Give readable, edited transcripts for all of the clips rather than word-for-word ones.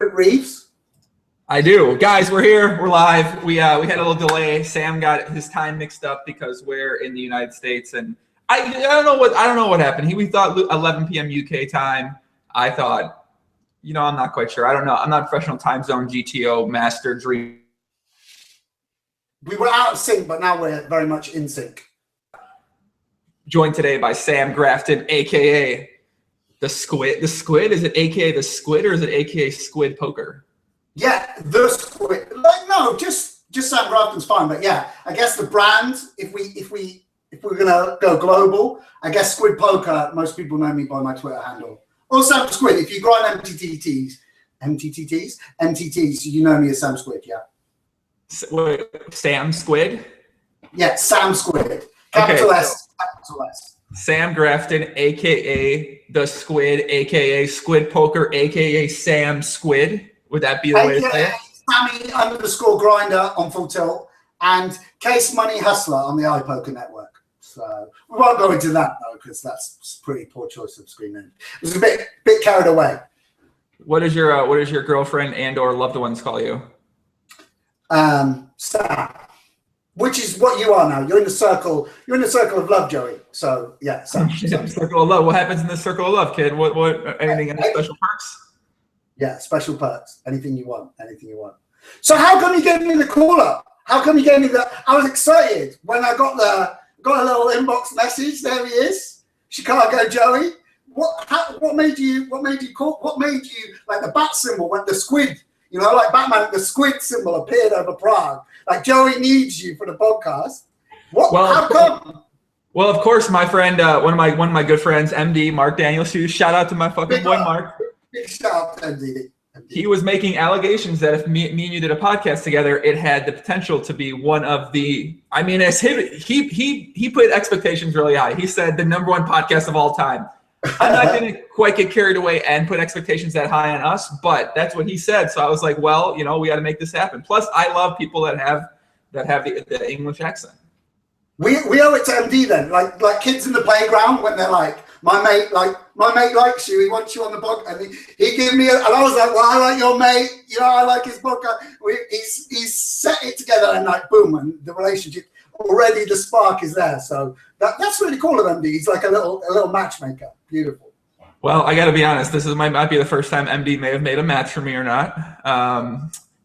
Reeves? I do. Guys, we're here. We're live. We had a little delay. Sam got his time mixed up because we're in the United States, and I don't know what happened. We thought 11 p.m. UK time. I thought, I'm not quite sure. I don't know. I'm not a professional time zone GTO master dream. We were out of sync, but now we're very much in sync. Joined today by Sam Grafton, aka the Squid. The Squid, is it aka the Squid or is it aka Squid Poker? Yeah, the Squid. No, just Sam Grafton's fine. But yeah, I guess the brand, if we're gonna go global, I guess Squid Poker. Most people know me by my Twitter handle. Or Sam Squid. If you grind MTTs, you know me as Sam Squid. Yeah. Wait, Sam Squid? Yeah, Sam Squid. Capital S. Sam Grafton, aka the Squid, aka Squid Poker, aka Sam Squid. Would that be the way to say it? Sammy_grinder on Full Tilt and Case Money Hustler on the iPoker network. So we won't go into that though, because that's a pretty poor choice of screen name. It was a bit carried away. What does your girlfriend and/or loved ones call you? Sam. Which is what you are now. You're in the circle of love, Joey. So yeah, Sam. Circle of love. What happens in the circle of love, kid? What anything, any special perks? Yeah, special perks. Anything you want. So how come you gave me the call up? How come you gave me that? I was excited when I got a little inbox message. There he is, Chicago Joey. What made you call? What made you like the bat symbol? When the squid, like Batman, the squid symbol appeared over Prague. Like Joey needs you for the podcast. How come? Well, of course, my friend, one of my good friends, MD Mark Daniels. Shout out to my fucking boy Mark. Big shout out to MD. He was making allegations that if me and you did a podcast together, it had the potential to be one of the. I mean, he put expectations really high. He said the #1 podcast of all time. I'm not going to quite get carried away and put expectations that high on us, but that's what he said. So I was like, well, we got to make this happen. Plus, I love people that have the English accent. We owe it to MD then, like kids in the playground when they're like, my mate likes you, he wants you on the podcast, and he gave me, and I was like, well, I like your mate, I like his podcast. He's set it together, and like boom, and the relationship already, the spark is there. So that's really cool of MD. He's like a little matchmaker. Beautiful. Well, I got to be honest. This might be the first time MD may have made a match for me or not.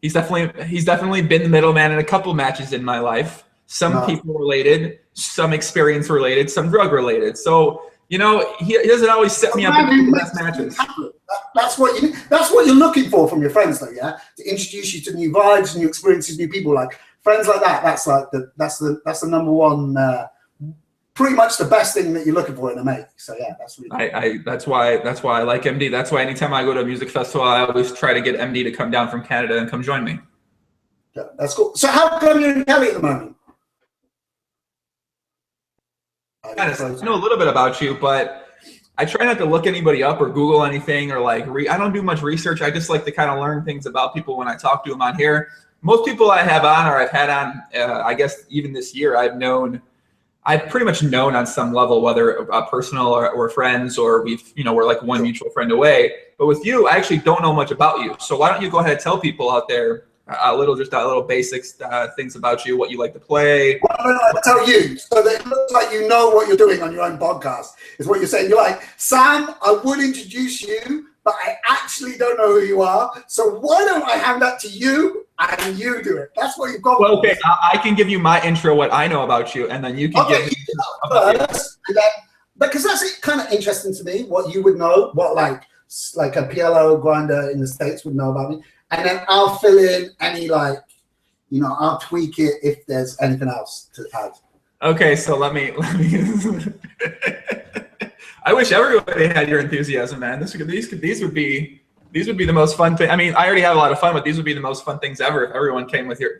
He's definitely been the middleman in a couple matches in my life. Some people related, some experience related, some drug related. So he doesn't always set me up in the best matches. That's what you're looking for from your friends, though. Yeah, to introduce you to new vibes, new experiences, new people. Like friends like that. That's like that's the #1. Pretty much the best thing that you're looking for in a mate. So yeah, that's really that's why I like MD. That's why anytime I go to a music festival, I always try to get MD to come down from Canada and come join me. Yeah, that's cool. So how come you're in Cali at the moment? I know a little bit about you, but I try not to look anybody up or Google anything or I don't do much research. I just like to kind of learn things about people when I talk to them on here. Most people I have on or I've had on, I guess even this year, I've pretty much known on some level, whether personal or friends, or we're like one mutual friend away. But with you, I actually don't know much about you. So why don't you go ahead and tell people out there a little basics, things about you, what you like to play. Well, I'll tell you, so that it looks like you know what you're doing on your own podcast, is what you're saying. You're like, Sam, I would introduce you, but I actually don't know who you are. So why don't I hand that to you and you do it? That's what you've got. Well, okay, I can give you my intro, what I know about you, and then you can give me first, because that's kind of interesting to me, what you would know, what like a PLO grinder in the States would know about me. And then I'll fill in any I'll tweak it if there's anything else to add. Okay, so let me I wish everybody had your enthusiasm, man. These would be the most fun thing. I mean, I already have a lot of fun, but these would be the most fun things ever if everyone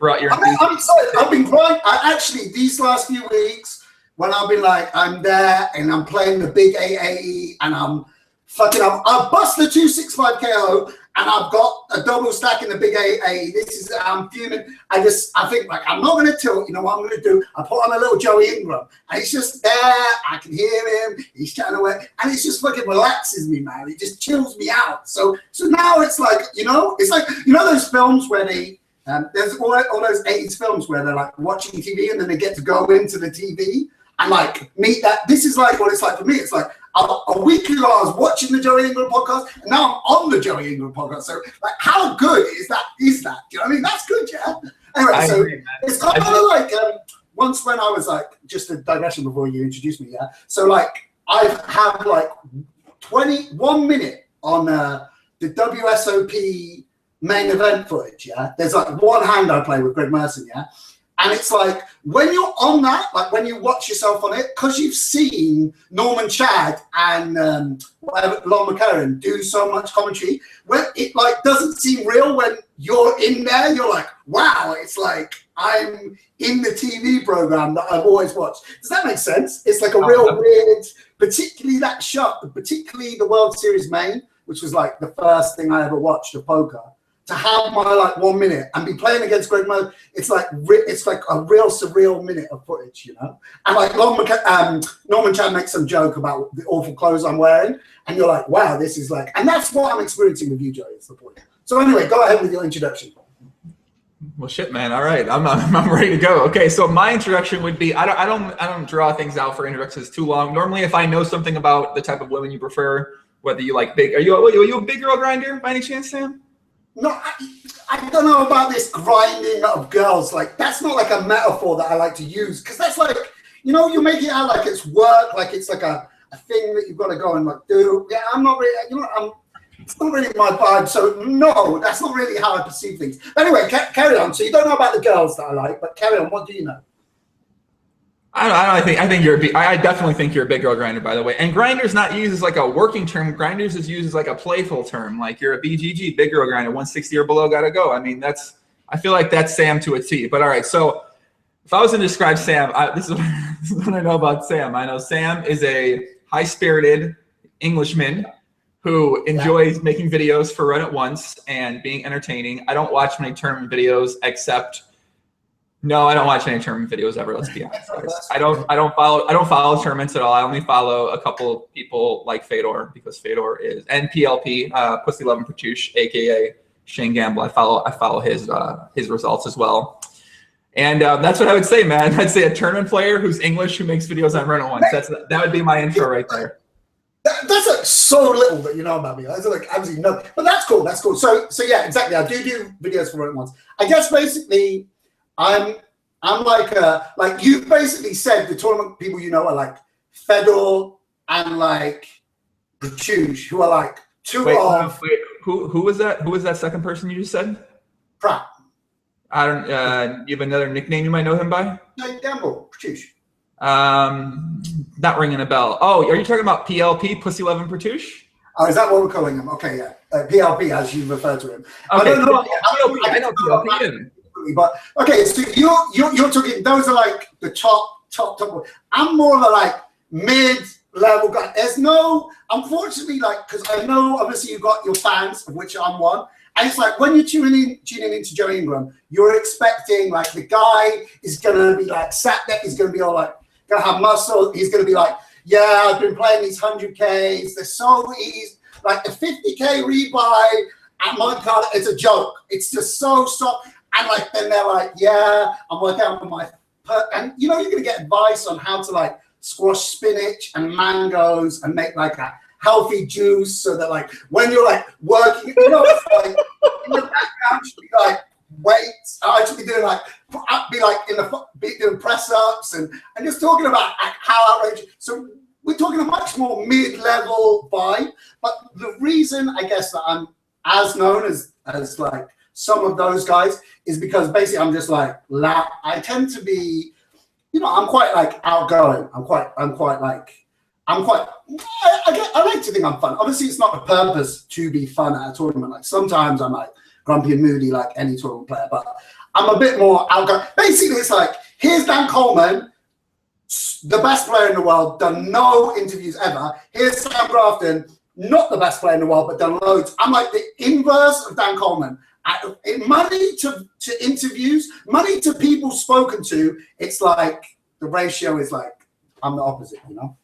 brought your enthusiasm. I'm excited. I've been grinding. Actually, these last few weeks, when I've been like, I'm there and I'm playing the big AAE and I'm fucking, I've busted the 265 KO, and I've got a double stack in the big AA. I'm fuming. I think, like, I'm not going to tilt. You know what I'm going to do? I put on a little Joey Ingram, and he's just there. I can hear him. He's chatting away, and it just fucking relaxes me, man. It just chills me out. So now it's like, it's like, those films where they, there's all those 80s films where they're like watching TV and then they get to go into the TV and like meet that. This is like what it's like for me. It's like a week ago I was watching the Joey Ingram podcast, and now I'm on the Joey Ingram podcast. So like, how good is that? Do you know what I mean? That's good, yeah. Anyway, so it's kind of like once when I was like, just a digression before you introduce me, yeah. So like I have like 21 minute on the WSOP main event footage, yeah. There's like one hand I play with Greg Merson, yeah. And it's like, when you're on that, like when you watch yourself on it, because you've seen Norman Chad and Lon McCarran do so much commentary, when it like doesn't seem real when you're in there, you're like, wow, it's like I'm in the TV program that I've always watched. Does that make sense? It's like a real weird, particularly that shot, particularly the World Series main, which was like the first thing I ever watched of poker. To have my like 1 minute and be playing against Greg Merson, it's like a real surreal minute of footage, And like Norman Chad makes some joke about the awful clothes I'm wearing, and you're like, wow, this is like, and that's what I'm experiencing with you, Joey. It's the point. So anyway, go ahead with your introduction. Well, shit, man. All right, I'm ready to go. Okay, so my introduction would be, I don't draw things out for introductions too long. Normally, if I know something about the type of women you prefer, whether you like big, are you a big girl grinder by any chance, Sam? No, I don't know about this grinding of girls. Like, that's not like a metaphor that I like to use, because that's like, you make it out like it's work, like it's like a thing that you've got to go and like do. Yeah, I'm not really, it's not really my vibe. So no, that's not really how I perceive things. But anyway, carry on. So you don't know about the girls that I like, but carry on. What do you know? I definitely think you're a big girl grinder, by the way. And grinder's not used as like a working term. Grinders is used as like a playful term. Like, you're a BGG, big girl grinder, 160 or below, gotta go. I mean, I feel like that's Sam to a T. But all right, so if I was to describe Sam, this is what I know about Sam. I know Sam is a high-spirited Englishman who enjoys making videos for Run It Once and being entertaining. I don't watch many tournament videos except. No, I don't watch any tournament videos ever. Let's be honest, guys. I don't follow tournaments at all. I only follow a couple people like Fedor, because Fedor is NPLP, Pussy Lovin' Petouche, aka Shane Gamble. I follow his results as well. And that's what I would say, man. I'd say a tournament player who's English who makes videos on Run It Once. That would be my intro right there. That's like so little that you know about me. That's like absolutely nothing. But that's cool. That's cool. So yeah, exactly. I do videos for Run It Once. I guess basically. I'm like you basically said the tournament people are like Fedor and like Petouche, who are like who was that? Who was that second person you just said? Pratt. I don't. You have another nickname you might know him by? No, Gamble, Petouche. Not ringing a bell. Oh, are you talking about PLP, Pussy Lovin' Petouche? Oh, is that what we're calling him? Okay, yeah, PLP as you refer to him. Okay, I know PLP. But okay, so you're talking. Those are like the top. I'm more of a like mid-level guy. There's no, unfortunately, like, because I know obviously you've got your fans, of which I'm one, and it's like when you're tuning into Joey Ingram, you're expecting like the guy is gonna be like sat there, he's gonna be all like gonna have muscle. He's gonna be like, yeah, I've been playing these 100Ks. They're so easy. Like the 50K rebuy at Monte Carlo, it's a joke. It's just so soft. And like then they're like, yeah, I'm working out with my, and you're gonna get advice on how to like squash spinach and mangoes and make like a healthy juice, so that like when you're like working, it's like in the background should be like weights. I should be doing like doing press ups and just talking about how outrageous. So we're talking a much more mid-level vibe. But the reason I guess that I'm as known as like some of those guys is because basically I'm just like I tend to be, I'm quite like outgoing. I like to think I'm fun. Obviously, it's not the purpose to be fun at a tournament. Like sometimes I'm like grumpy and moody like any tournament player, but I'm a bit more outgoing. Basically, it's like, here's Dan Coleman, the best player in the world, done no interviews ever. Here's Sam Grafton, not the best player in the world, but done loads. I'm like the inverse of Dan Coleman. Money to interviews, money to people spoken to, it's like the ratio is like I'm the opposite, you know.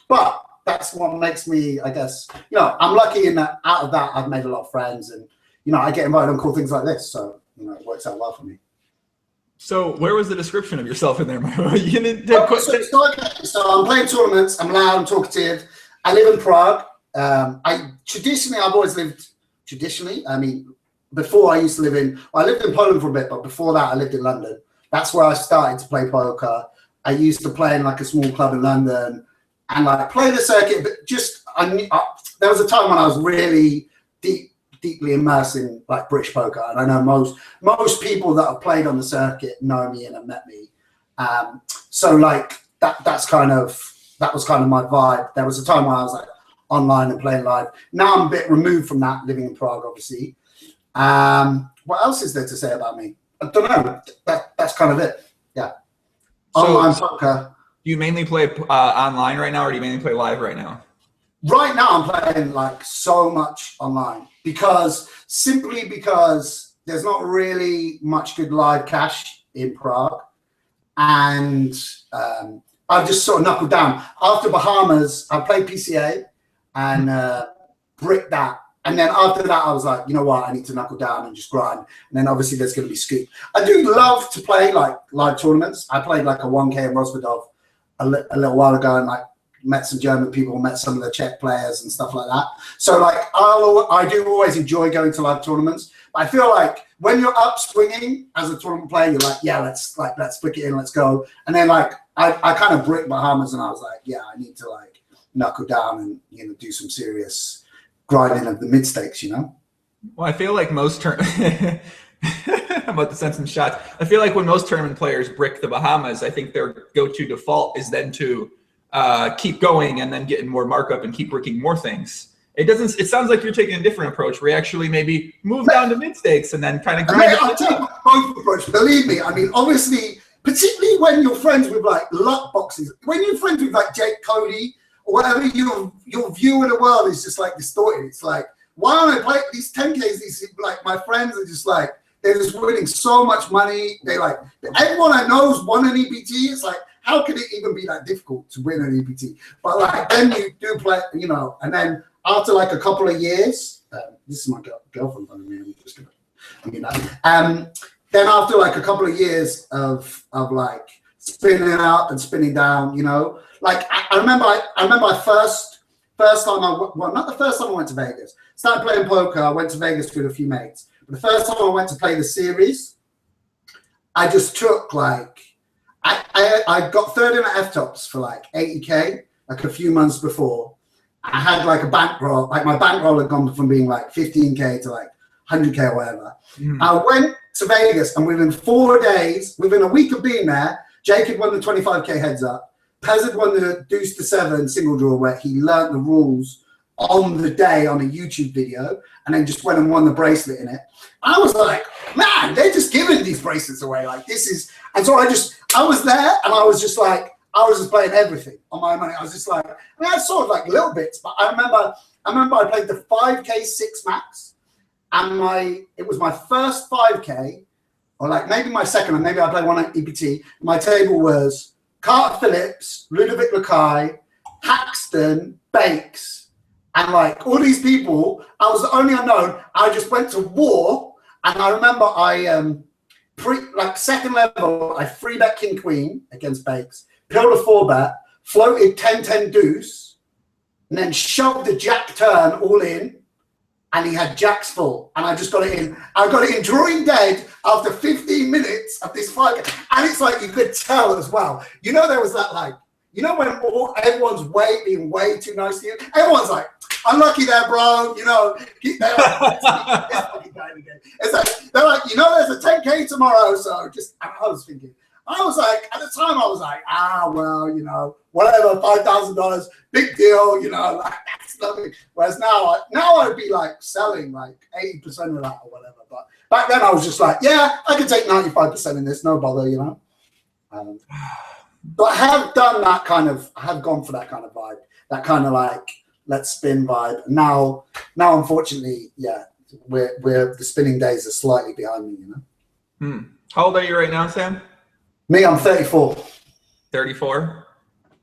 But that's what makes me, I guess, you know, I'm lucky in that out of that I've made a lot of friends, and you know, I get invited on cool things like this, so you know, it works out well for me. So where was the description of yourself in there? You didn't so I'm playing tournaments. I'm loud. I'm talkative. I live in Prague. I've always lived traditionally. I mean, before I used to live I lived in Poland for a bit, but before that I lived in London. That's where I started to play poker. I used to play in like a small club in London and like play the circuit, but just there was a time when I was really deeply immersed in like British poker, and I know most people that have played on the circuit know me and have met me. So like that was kind of my vibe. There was a time when I was like online and playing live. Now I'm a bit removed from that, living in Prague, obviously. What else is there to say about me? I don't know. That's kind of it. Yeah. So, online poker. Do you mainly play online right now, or do you mainly play live right now? Right now, I'm playing like so much online simply because there's not really much good live cash in Prague, and I've just sort of knuckled down. After Bahamas, I played PCA and bricked that. And then after that, I was like, you know what? I need to knuckle down and just grind. And then obviously there's going to be Scoop. I do love to play like live tournaments. I played like a 1K in Rosvedov a little while ago, and like met some German people, met some of the Czech players and stuff like that. So like I do always enjoy going to live tournaments. But I feel like when you're up swinging as a tournament player, you're like, yeah, let's flick it in, let's go. And then like I kind of bricked Bahamas, and I was like, yeah, I need to like knuckle down and, you know, do some serious grinding of the mid stakes, you know. Well, I feel like most about to send some shots. I feel like when most tournament players brick the Bahamas, I think their go-to default is then to keep going and then getting more markup and keep bricking more things. It sounds like you're taking a different approach where you actually maybe move down to mid stakes and then kind of grind. I'll take both approach. Believe me, I mean, obviously, particularly when you're friends with like luck boxes, when you're friends with like Jake Cody or whatever, your view of the world is just like distorted. It's like, why don't I play these 10Ks? These like my friends are just like, they're just winning so much money. They like everyone I know's won an EPT. It's like, how could it even be that difficult to win an EPT? But like then you do play, you know, and then after like a couple of years, this is my girlfriend telling me. I'm just gonna, you know, then after like a couple of years of like spinning up and spinning down, you know, like I remember my first time not the first time I went to Vegas. Started playing poker. I went to Vegas with a few mates. But the first time I went to play the series, I just took like I got third in the F-tops for like 80K like a few months before. I had like a bankroll, like my bankroll had gone from being like 15K to like 100K or whatever. I went to Vegas, and within 4 days, within a week of being there, Jake had won the 25K heads up. Pez had won the deuce to 7 single draw, where he learned the rules on the day on a YouTube video, and then just went and won the bracelet in it. I was like, man, they're just giving these bracelets away. Like this is, and so I was there, and I was just like, I was just playing everything on my money. I was just like, I mean, I sort of like little bits, but I remember I played the 5K 6 max, and it was my first 5K, or like maybe my second, and maybe I played one at EPT. My table was Carter Phillips, Ludovic Lacaille, Haxton, Bakes, and like all these people. I was the only unknown. I just went to war, and I remember second level, I 3-bet King Queen against Bakes, peeled a 4-bet, floated 10-10 deuce, and then shoved the jack turn all in, and he had jacks full, and I just got it in. I got it in drawing dead after 15 minutes of this fight, and it's like you could tell as well. You know, there was that like, you know, when everyone's being way too nice to you, everyone's like, unlucky there, bro. You know, they're like, it's like they're like, you know, there's a 10K tomorrow, so just. I was thinking, I was like, at the time, I was like, well, you know, whatever, $5,000, big deal, you know, like that's nothing. Whereas now I'd be like selling like 80% of that or whatever. But back then, I was just like, yeah, I could take 95% in this, no bother, you know. But I have done that kind of. I have gone for that kind of vibe, that kind of like let's spin vibe. Now, unfortunately, yeah, we're the spinning days are slightly behind me, you know. How old are you right now, Sam? Me, I'm 34. 34?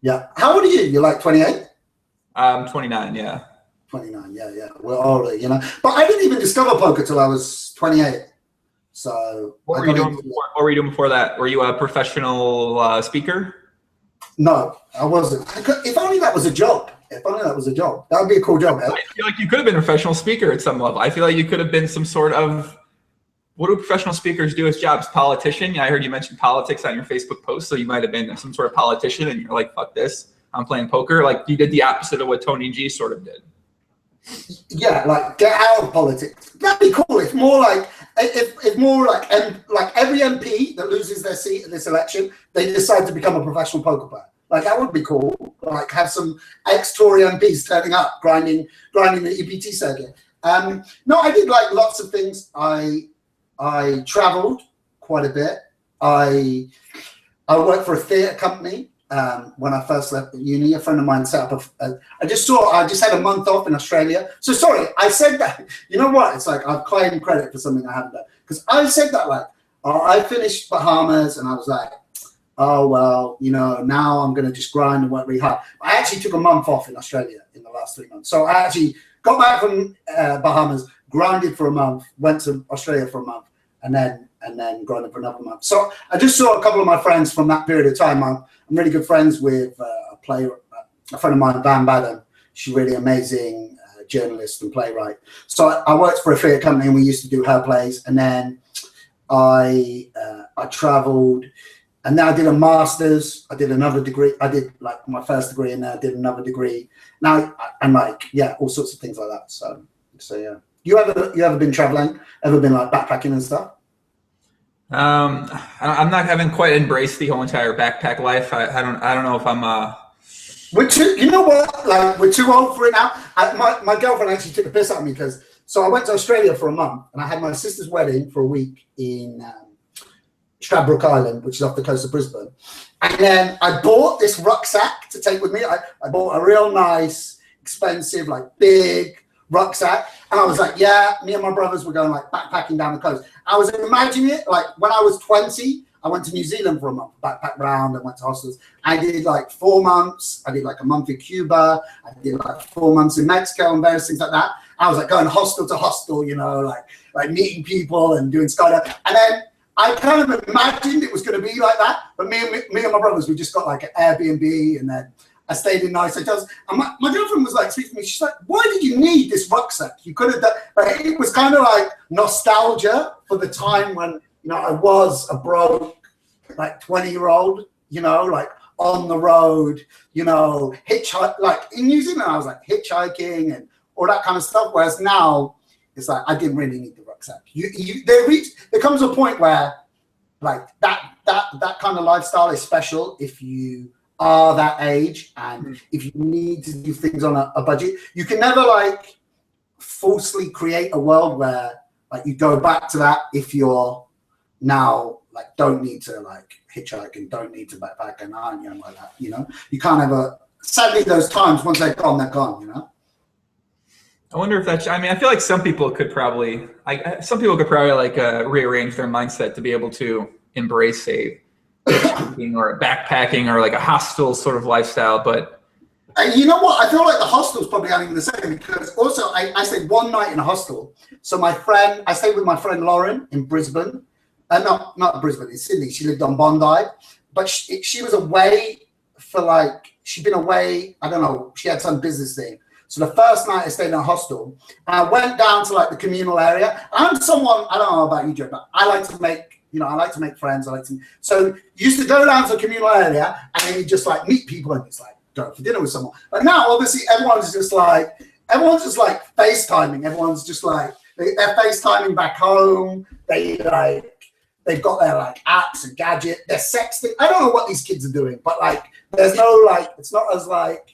Yeah. How old are you? You're like 28? I'm 29, yeah. 29, yeah. We're older, you know. But I didn't even discover poker till I was 28. So what were you doing before that? Were you a professional speaker? No, I wasn't. If only that was a job. If only that was a job. That would be a cool job. I feel like you could have been a professional speaker at some level. I feel like you could have been some sort of, what do professional speakers do as jobs? Politician? Yeah, I heard you mention politics on your Facebook post, so you might have been some sort of politician and you're like, fuck this, I'm playing poker. Like you did the opposite of what Tony G sort of did. Yeah, like get out of politics. That'd be cool. It's more like every MP that loses their seat in this election, they decide to become a professional poker player. Like that would be cool. Like have some ex-Tory MPs turning up, grinding the EPT circuit. No, I did like lots of things. I traveled quite a bit. I worked for a theatre company. When I first left uni, a friend of mine set up I just had a month off in Australia. So sorry, I said that. You know what? It's like I've claimed credit for something I haven't done. Because I said that like, I finished Bahamas and I was like, oh, well, you know, now I'm going to just grind and work really hard. I actually took a month off in Australia in the last 3 months. So I actually got back from Bahamas, grinded for a month, went to Australia for a month, and then grinded for another month. So I just saw a couple of my friends from that period of time. I'm really good friends with a friend of mine, Van Baden. She's really amazing journalist and playwright. So I worked for a theatre company and we used to do her plays. And then I traveled and then I did a master's. I did another degree. I did like my first degree and then I did another degree. Now I'm like, yeah, all sorts of things like that. So yeah. You ever been traveling? Ever been like backpacking and stuff? I'm not having quite embraced the whole entire backpack life. I don't know if I'm you know what? Like we're too old for it now. My girlfriend actually took a piss at me because I went to Australia for a month and I had my sister's wedding for a week in Stradbroke Island, which is off the coast of Brisbane. And then I bought this rucksack to take with me. I bought a real nice, expensive, like big rucksack. And I was like, yeah, me and my brothers were going like backpacking down the coast. I was imagining it like when I was 20, I went to New Zealand for a month, backpacked around and went to hostels. I did like 4 months. I did like a month in Cuba. I did like 4 months in Mexico and various things like that. I was like going hostel to hostel, you know, like meeting people and doing skydiving. And then I kind of imagined it was going to be like that. But me and my brothers, we just got like an Airbnb and then I stayed in nice hotels. And my girlfriend was like speaking to me. She's like, why did you need this rucksack? You could have done, like, it was kind of like nostalgia for the time when, you know, I was a broke, like 20-year-old, you know, like on the road, you know, like in New Zealand, I was like hitchhiking and all that kind of stuff. Whereas now it's like, I didn't really need the rucksack. There comes a point where like that kind of lifestyle is special if you are that age and if you need to do things on a budget. You can never like falsely create a world where like you go back to that if you're now like don't need to like hitchhike and don't need to backpack and aren't young like that, you know. You can't ever, sadly those times once they're gone, you know. I wonder if that's, I mean, I feel like some people could probably like rearrange their mindset to be able to embrace a or a backpacking or like a hostel sort of lifestyle. But you know what? I feel like the hostel's probably not even the same because also I stayed one night in a hostel. So I stayed with my friend Lauren in Brisbane. Not Brisbane, in Sydney. She lived on Bondi, but she was away for like, she'd been away, I don't know, she had some business thing. So the first night I stayed in a hostel and I went down to like the communal area. I'm someone, I don't know about you, Joe, but I like to make friends. So you used to go down to the communal area and then you just like meet people and it's like go for dinner with someone. But now obviously everyone's just like FaceTiming. Everyone's just like, they're FaceTiming back home. They've got their like apps and gadget. They're sexting. I don't know what these kids are doing, but like there's no like, it's not as like,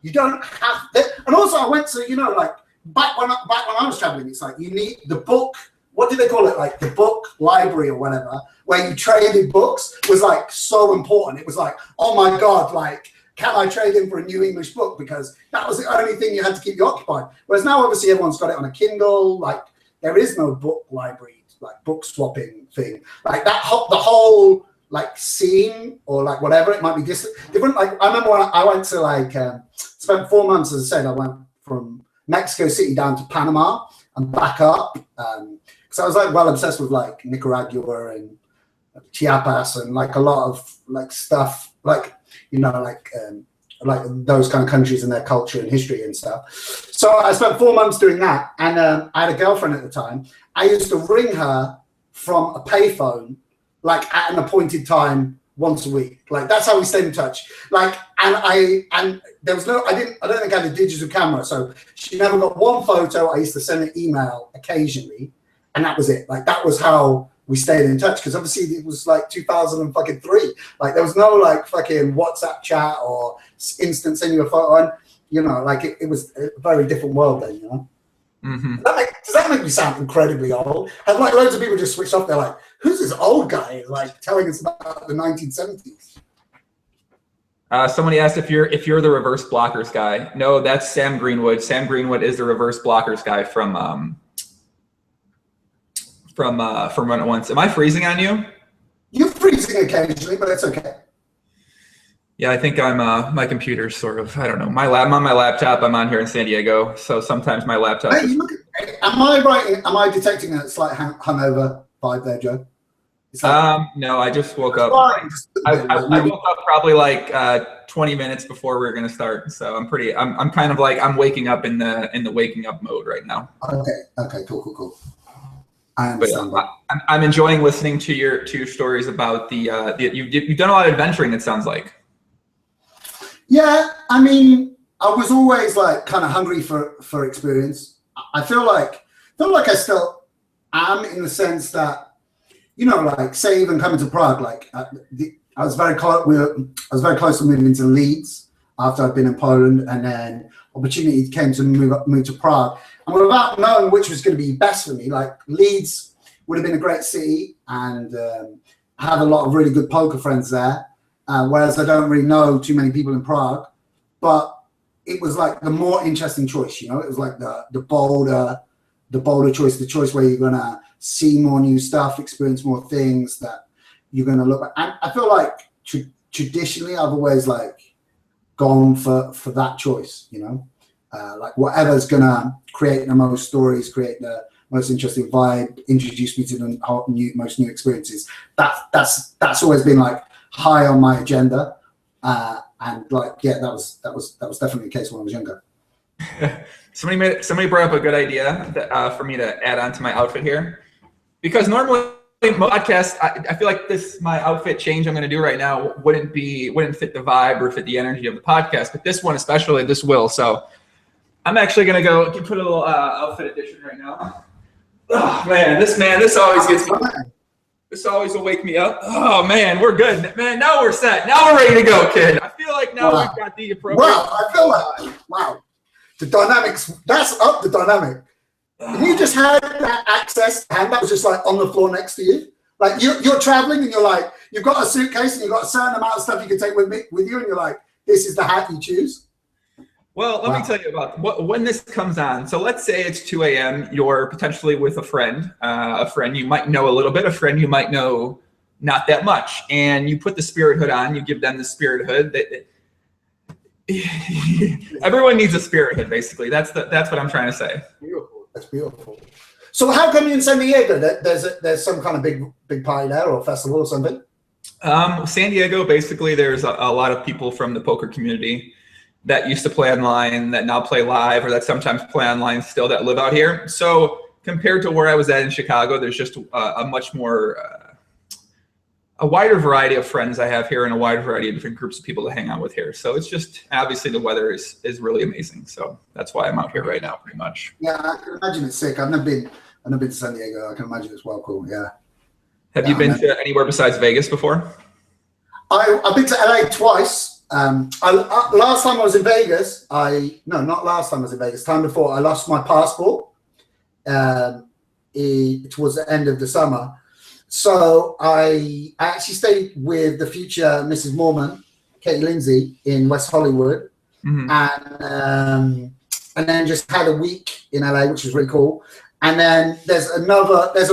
you don't have to. And also I went to, you know, like back when I was traveling, it's like you need the book. What do they call it? Like the book library or whatever, where you traded books was like so important. It was like, oh my God, like can I trade in for a new English book? Because that was the only thing you had to keep you occupied. Whereas now, obviously, everyone's got it on a Kindle. Like, there is no book library, like book swapping thing. Like the whole like scene or like whatever, it might be different. Like, I remember when I went to like, spent 4 months, as I said, I went from Mexico City down to Panama and back up. Because I was like well obsessed with like Nicaragua and Chiapas and like a lot of like stuff, like, you know, like those kind of countries and their culture and history and stuff. So I spent 4 months doing that, and I had a girlfriend at the time. I used to ring her from a payphone, like at an appointed time once a week. Like, that's how we stayed in touch. Like, and there was no, I don't think I had a digital camera, so she never got one photo. I used to send an email occasionally, and that was it. Like, that was how we stayed in touch, because obviously it was like 2003. Like, there was no like fucking WhatsApp chat or instant send you a photo. And, you know, like it was a very different world then, you know? Mm-hmm. Does that make me sound incredibly old? And like loads of people just switched off. They're like, who's this old guy like telling us about the 1970s? Somebody asked if you're the reverse blockers guy. No, that's Sam Greenwood. Sam Greenwood is the reverse blockers guy from Run It Once. Am I freezing on you? You're freezing occasionally, but it's okay. Yeah, I think I'm. My computer's sort of. I don't know. I'm on my laptop. I'm on here in San Diego, so sometimes my laptop. Hey, am I right? Am I detecting a slight hungover vibe there, Joe? No, I just woke up. I woke up probably like 20 minutes before we were going to start, so I'm kind of like I'm waking up in the waking up mode right now. Okay, cool. I understand. But, I'm enjoying listening to your stories about you've done a lot of adventuring. It sounds like. Yeah, I mean, I was always like kind of hungry for experience. I feel like I still am, in the sense that, you know, like say even coming to Prague, like I was very close. I was very close to moving to Leeds after I'd been in Poland, and then opportunity came to move to Prague. And without knowing which was going to be best for me, like Leeds would have been a great city, and I have a lot of really good poker friends there. Whereas I don't really know too many people in Prague, but it was like the more interesting choice, you know. It was like the bolder choice, the choice where you're gonna see more new stuff, experience more things that you're gonna look at. And I feel like traditionally I've always like gone for that choice, you know, like whatever's gonna create the most stories, create the most interesting vibe, introduce me to the most new experiences. That's always been like high on my agenda, and like, yeah, that was definitely the case when I was younger. Somebody brought up a good idea for me to add on to my outfit here, because normally podcasts, I feel like my outfit change I'm going to do right now wouldn't fit the vibe or fit the energy of the podcast, but this one especially, this will. So I'm actually going to go put a little outfit edition right now. Oh man, this always gets me. This always will wake me up. Oh man, we're good, man. Now we're set. Now we're ready to go, kid. I feel like now we've got the appropriate. Wow, I feel like the dynamics. That's up the dynamic. And you just had that access, and that was just like on the floor next to you. Like you're traveling, and you're like, you've got a suitcase, and you've got a certain amount of stuff you can take with you, and you're like, this is the hat you choose. Well, let me tell you about when this comes on. So let's say it's 2 a.m. You're potentially with a friend you might know a little bit, a friend you might know not that much, and you put the spirit hood on. You give them the spirit hood. Everyone needs a spirit hood, basically. That's what I'm trying to say. Beautiful. That's beautiful. So how come you in San Diego? There's some kind of big party there, or festival or something? San Diego, basically, there's a lot of people from the poker community that used to play online, that now play live, or that sometimes play online still, that live out here. So compared to where I was at in Chicago, there's just a much more, a wider variety of friends I have here, and a wider variety of different groups of people to hang out with here. So it's just, obviously the weather is really amazing. So that's why I'm out here right now, pretty much. Yeah, I can imagine it's sick. I've never been to San Diego. I can imagine it's well cool, yeah. Have you been to anywhere besides Vegas before? I've been to LA twice. Last time I was in Vegas, not last time I was in Vegas, time before, I lost my passport towards the end of the summer. So I actually stayed with the future Mrs. Mormon, Katie Lindsay in West Hollywood, and then just had a week in LA, which was really cool. And then there's a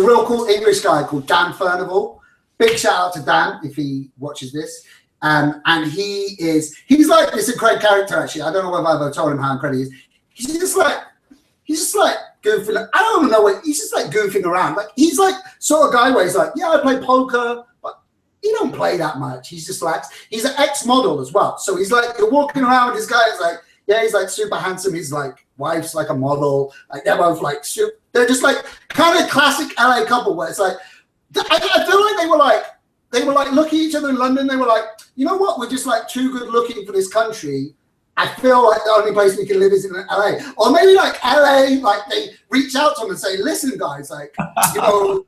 real cool English guy called Dan Furnival. Big shout out to Dan if he watches this. And he's like this incredible character, actually. I don't know whether I've ever told him how incredible he is. He's just like goofing. I don't know what, he's just like goofing around. Like, he's like sort of guy where he's like, yeah, I play poker, but he don't play that much. He's just like, he's an ex-model as well. So he's like, you're walking around with this guy, it's like, yeah, he's like super handsome. His like wife's like a model. Like they're both like they're just like kind of classic LA couple where it's like I feel like they were like looking at each other in London. They were like, you know what? We're just like too good looking for this country. I feel like the only place we can live is in LA. Or maybe like LA, like they reach out to them and say, listen, guys, like, you know,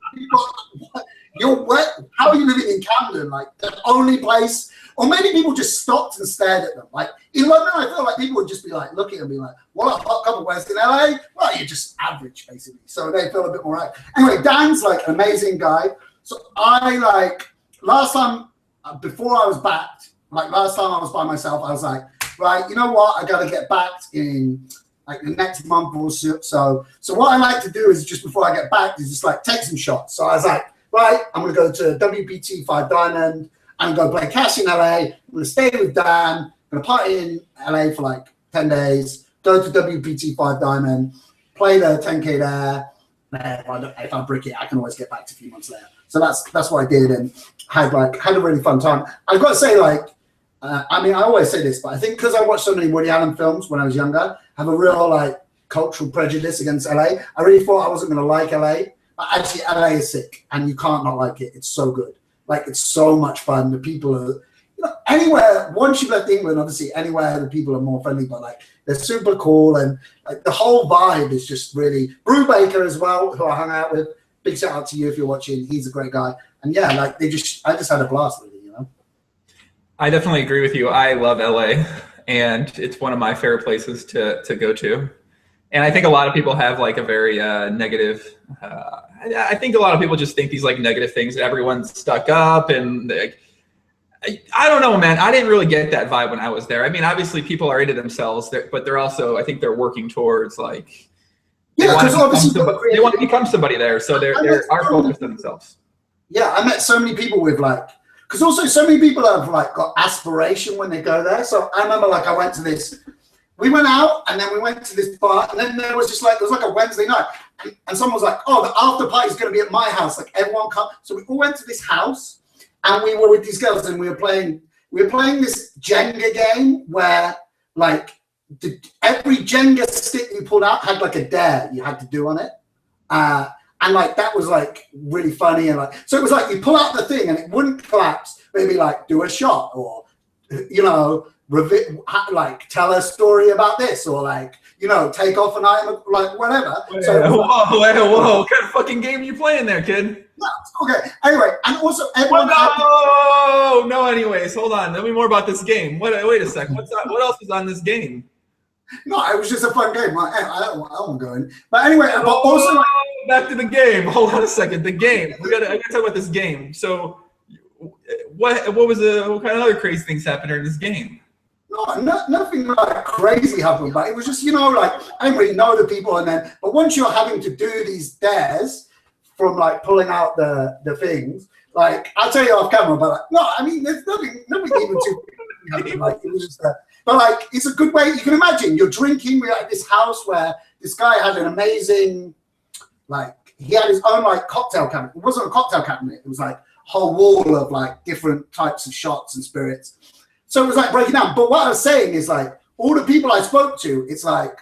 how are you living in Camden? Like the only place. Or maybe people just stopped and stared at them. Like in London, I feel like people would just be like looking and be like, what a hot couple. Whereas in LA, well, you're just average basically. So they feel a bit more right. Anyway, Dan's like an amazing guy. So I like last time before I was backed, like last time I was by myself, I was like, right, you know what? I got to get backed in like the next month or so. So what I like to do is just before I get backed is just like take some shots. So I was like, right, I'm going to go to WPT 5 Diamond. I'm going to play cash in LA. I'm going to stay with Dan. I'm going to party in LA for like 10 days. Go to WPT 5 Diamond. Play the 10K there. If I brick it, I can always get back to a few months later. So that's what I did and had a really fun time. I've got to say, like, I mean, I always say this, but I think because I watched so many Woody Allen films when I was younger, I have a real like cultural prejudice against LA. I really thought I wasn't going to like LA. But actually, LA is sick, and you can't not like it. It's so good. Like, it's so much fun. The people are, you know, anywhere, once you've left England, obviously, anywhere the people are more friendly, but like, they're super cool. And like, the whole vibe is just really, Brew Baker as well, who I hung out with. Big shout out to you if you're watching. He's a great guy. And yeah, like, I just had a blast with it, you know? I definitely agree with you. I love LA, and it's one of my favorite places to go to. And I think a lot of people have like a very negative, I think a lot of people just think these like negative things that everyone's stuck up and like, I don't know, man. I didn't really get that vibe when I was there. I mean, obviously people are into themselves, but they're also, I think they're working towards like, they want to become somebody there. So they are focused on themselves. Yeah, I met so many people with like, because also so many people have like got aspiration when they go there. So I remember like we went out and then we went to this bar and then there was just like, it was like a Wednesday night and someone was like, oh, the after party is going to be at my house. Like everyone come. So we all went to this house and we were with these girls and we were playing this Jenga game where like every Jenga stick you pulled out had like a dare you had to do on it. And like, that was like really funny. And like, so it was like, you pull out the thing and it wouldn't collapse. Maybe like do a shot or, you know, like tell a story about this or like, you know, take off an item, like whatever. Whoa, what kind of fucking game are you playing there, kid? No, okay. Anyway, and also everyone. No. Anyways, hold on. Tell me more about this game. Wait a sec. What else is on this game? No, it was just a fun game. I don't want to go in. But anyway, but also like, back to the game. Hold on a second. The game. I gotta talk about this game. So, what kind of other crazy things happened during this game? No, nothing like crazy happened, but it was just, you know, like I didn't really know the people, but once you're having to do these dares from like pulling out the things, like I'll tell you off camera, but like, no, I mean there's nothing even too happened. Like it was just but like it's a good way. You can imagine you're drinking. We're at this house where this guy had an amazing, like he had his own like cocktail cabinet. It wasn't a cocktail cabinet. It was like a whole wall of like different types of shots and spirits. So it was like breaking down. But what I was saying is like all the people I spoke to, it's like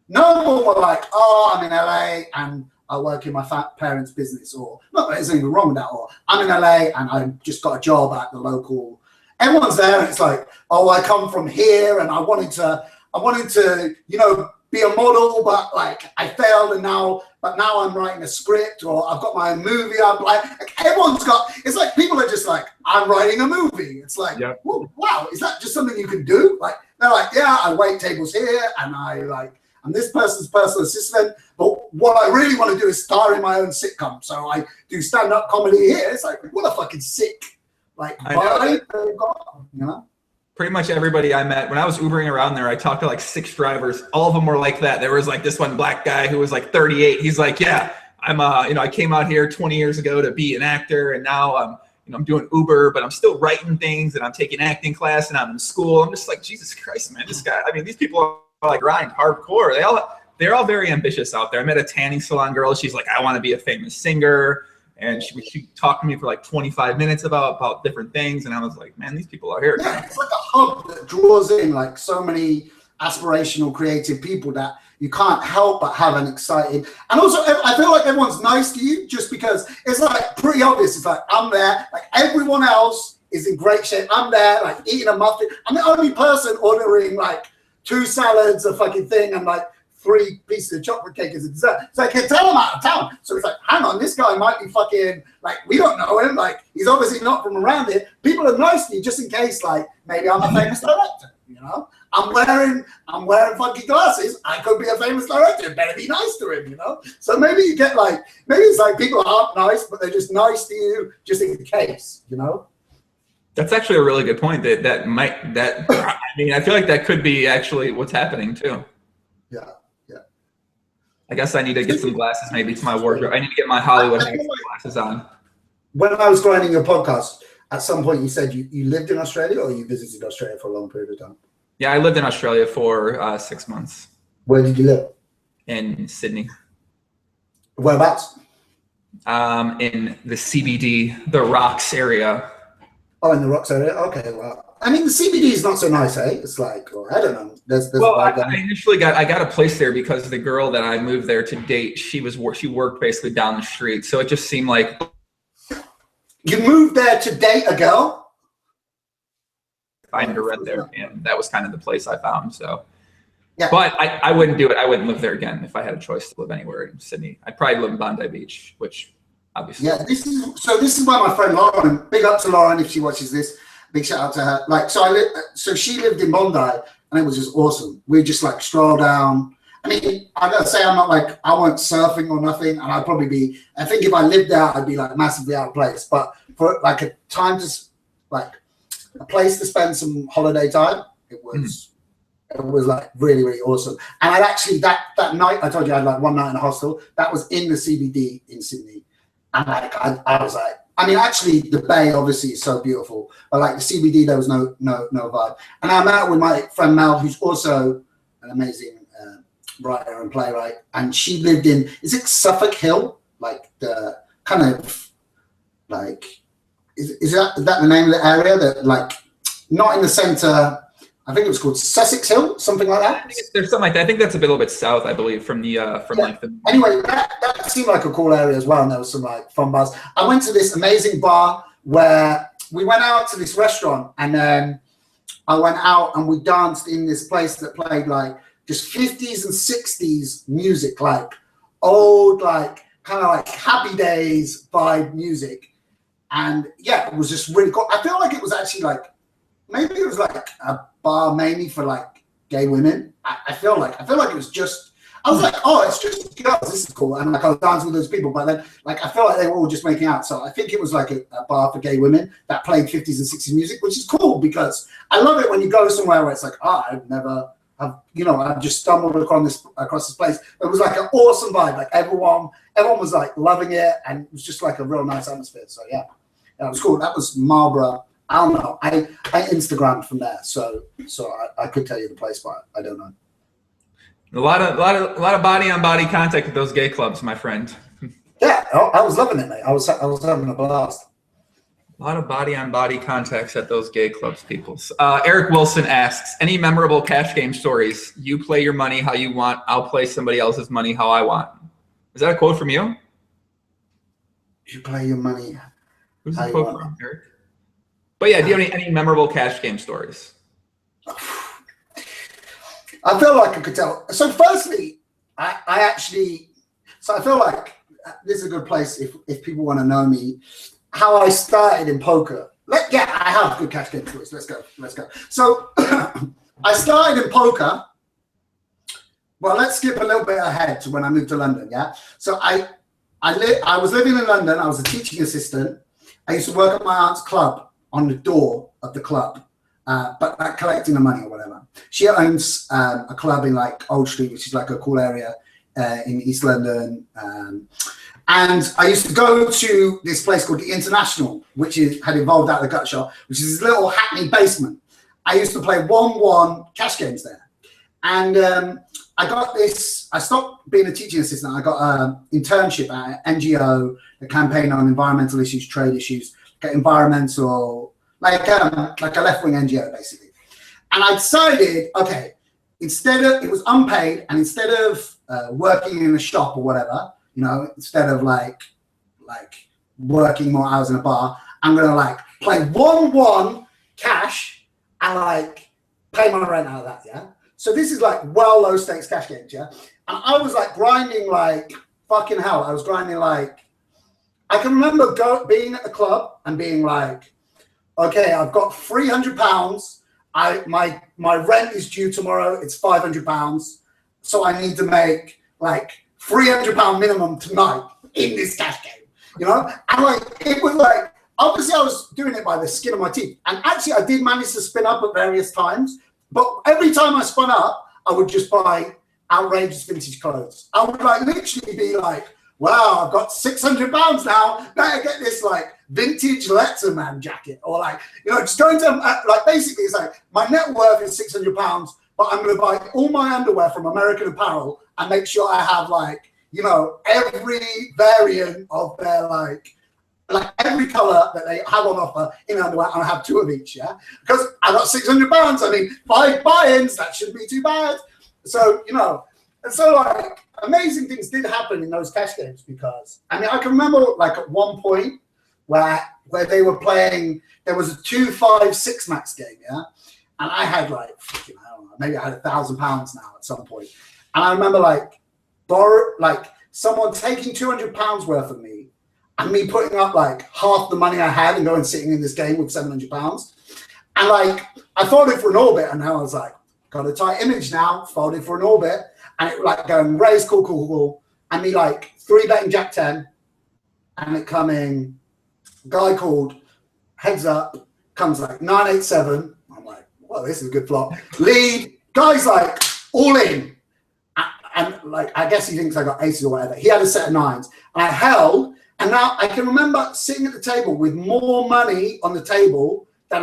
no one were like, oh, I'm in LA and I work in my parents' business, or not that there's anything wrong with that, or I'm in LA and I just got a job at the local. Everyone's there and it's like, oh, I come from here and I wanted to, you know, be a model, but like I failed and now I'm writing a script, or I've got my own movie. I'm like everyone's got, it's like people are just like, I'm writing a movie. It's like, yeah. Wow, is that just something you can do? Like they're like, yeah, I wait tables here and I'm this person's personal assistant, but what I really want to do is star in my own sitcom. So I do stand-up comedy here. It's like, what a fucking sick, like, vibe they've got, you know? Pretty much everybody I met when I was Ubering around there, I talked to like 6 drivers. All of them were like that. There was like this one black guy who was like 38. He's like, yeah, I'm I came out here 20 years ago to be an actor, and now I'm doing Uber, but I'm still writing things, and I'm taking acting class, and I'm in school. I'm just like, Jesus Christ, man, this guy. I mean, these people are like grind hardcore. They're all very ambitious out there. I met a tanning salon girl. She's like, I want to be a famous singer. And she talked to me for like 25 minutes about different things. And I was like, man, these people are here. Yeah, it's like a hub that draws in like so many aspirational, creative people that you can't help but have an exciting. And also, I feel like everyone's nice to you just because it's like pretty obvious. It's like, I'm there. Like everyone else is in great shape. I'm there, like eating a muffin. I'm the only person ordering like 2 salads, a fucking thing, and like 3 pieces of chocolate cake as a dessert. It's like, hey, tell him out of town. So it's like, hang on, this guy might be fucking, like, we don't know him. Like, he's obviously not from around here. People are nice to you just in case, like, maybe I'm a famous director, you know? I'm wearing funky glasses. I could be a famous director. It better be nice to him, you know? So maybe you get like, maybe it's like people aren't nice, but they're just nice to you just in case, you know? That's actually a really good point. I mean, I feel like that could be actually what's happening too. Yeah. I guess I need to get some glasses maybe to my wardrobe. I need to get my Hollywood glasses on. When I was joining your podcast, at some point you said you lived in Australia or you visited Australia for a long period of time? Yeah, I lived in Australia for 6 months. Where did you live? In Sydney. Whereabouts? In the CBD, the Rocks area. Oh, in the Rocks area? Okay, well. I mean, the CBD is not so nice, eh? It's like, well, I don't know. I initially got a place there because the girl that I moved there to date, she worked basically down the street. So it just seemed like. You moved there to date a girl? Find her right there, and that was kind of the place I found. So, yeah. But I wouldn't do it. I wouldn't live there again if I had a choice to live anywhere in Sydney. I'd probably live in Bondi Beach, which obviously. Yeah, this is why my friend Lauren. Big up to Lauren if she watches this. Big shout out to her. Like, so she lived in Bondi, and it was just awesome. We just like stroll down. I mean, I gotta say, I'm not like, I weren't surfing or nothing, and I'd probably be. I think if I lived there, I'd be like massively out of place. But for like a time to, like, a place to spend some holiday time, it was like really, really awesome. And I'd actually that night I told you I had like one night in a hostel that was in the CBD in Sydney, and like I was like. I mean, actually, the Bay obviously is so beautiful, but like the CBD, there was no vibe. And I'm out with my friend Mel, who's also an amazing writer and playwright, and she lived in, is it Suffolk Hill? Like the kind of like, is that the name of the area that like not in the center? I think it was called Sussex Hill, something like that. There's something like that. I think that's a little bit south, I believe, from the like the. Anyway, that seemed like a cool area as well, and there was some like fun bars. I went to this amazing bar where we went out to this restaurant, and then I went out and we danced in this place that played like just 50s and 60s music, like old, like kind of like Happy Days vibe music, and yeah, it was just really cool. I feel like it was actually like maybe it was like a bar mainly for like gay women. I feel like it was just. I was like, oh, it's just girls. This is cool, and like I was dancing with those people. But then, like, I felt like they were all just making out. So I think it was like a bar for gay women that played 50s and 60s music, which is cool because I love it when you go somewhere where it's like, I've just stumbled across this place. It was like an awesome vibe. Like everyone was like loving it, and it was just like a real nice atmosphere. So yeah, it was cool. That was Marlborough. I don't know. I Instagrammed from there, so I could tell you the place, but I don't know. A lot of body on body contact at those gay clubs, my friend. Yeah, I was loving it, mate. I was having a blast. A lot of body on body contacts at those gay clubs, people. Eric Wilson asks, any memorable cash game stories? You play your money how you want. I'll play somebody else's money how I want. Is that a quote from you? You play your money. Who's the quote from, Eric? But yeah, do you have any memorable cash game stories? I feel like I could tell. So firstly, I feel like this is a good place if people want to know me, how I started in poker. I have good cash game stories. Let's go. So I started in poker. Well, let's skip a little bit ahead to when I moved to London, yeah? So I was living in London. I was a teaching assistant. I used to work at my aunt's club on the door of the club. but like collecting the money or whatever. She owns a club in like Old Street, which is like a cool area in East London. And I used to go to this place called the International, which had evolved out of the Gut Shop, which is this little Hackney basement. I used to play 1-1 cash games there. And I got this, I stopped being a teaching assistant. I got an internship at an NGO, a campaign on environmental issues, trade issues, environmental, like a left-wing NGO, basically. And I decided, okay, it was unpaid, and instead of working in a shop or whatever, instead of like working more hours in a bar, I'm gonna like play 1-1 cash and like pay my rent out of that, yeah? So this is like low stakes cash games, yeah? And I was like grinding like fucking hell. I was grinding like, I can remember being at the club and being like, okay, I've got £300. My rent is due tomorrow. It's £500. So I need to make like £300 minimum tonight in this cash game, And like, it was like, obviously I was doing it by the skin of my teeth. And actually I did manage to spin up at various times, but every time I spun up, I would just buy outrageous vintage clothes. I would like literally be like, wow, I've got £600 now. Better get this like vintage Letterman jacket, or like, just going to like, basically it's like my net worth is £600, but I'm going to buy all my underwear from American Apparel and make sure I have like, every variant of their like every color that they have on offer in underwear, and I have 2 of each, yeah? Because I got £600. I mean, 5 buy-ins, that shouldn't be too bad. So, and so like amazing things did happen in those cash games, because I mean, I can remember like at one point where they were playing, there was a 2-5-6 max game, yeah? And I had like, I don't know, maybe I had £1,000 now at some point. And I remember like someone taking £200 worth of me and me putting up like half the money I had and going sitting in this game with £700. And like, I folded for an orbit, and now I was like, got a tight image now, folded for an orbit. And it like going raise, cool. And me like 3-betting Jack 10, and it coming, guy called heads up, comes like 9-8-7. I'm like, well, this is a good flop. Lead, guy's like all in. And like, I guess he thinks I got aces or whatever. He had a set of 9s. And I held, and now I can remember sitting at the table with more money on the table than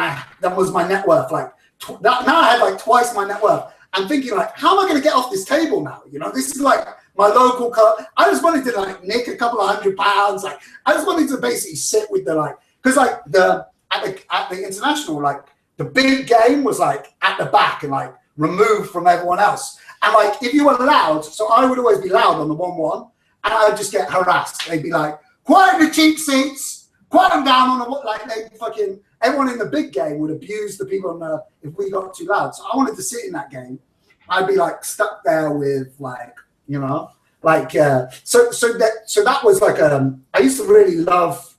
was my net worth. Like now I had like twice my net worth. I'm thinking like, how am I going to get off this table now? This is like my local club. I just wanted to like nick a couple of £100. Like I just wanted to basically sit with the like, because like at the International, like the big game was like at the back and like removed from everyone else. And like, if you were loud, so I would always be loud on the 1-1, and I would just get harassed. They'd be like, quiet the cheap seats, quiet them down on the, like they fucking, everyone in the big game would abuse the people on the, if we got too loud. So I wanted to sit in that game. I'd be like stuck there with like, so that was like, I used to really love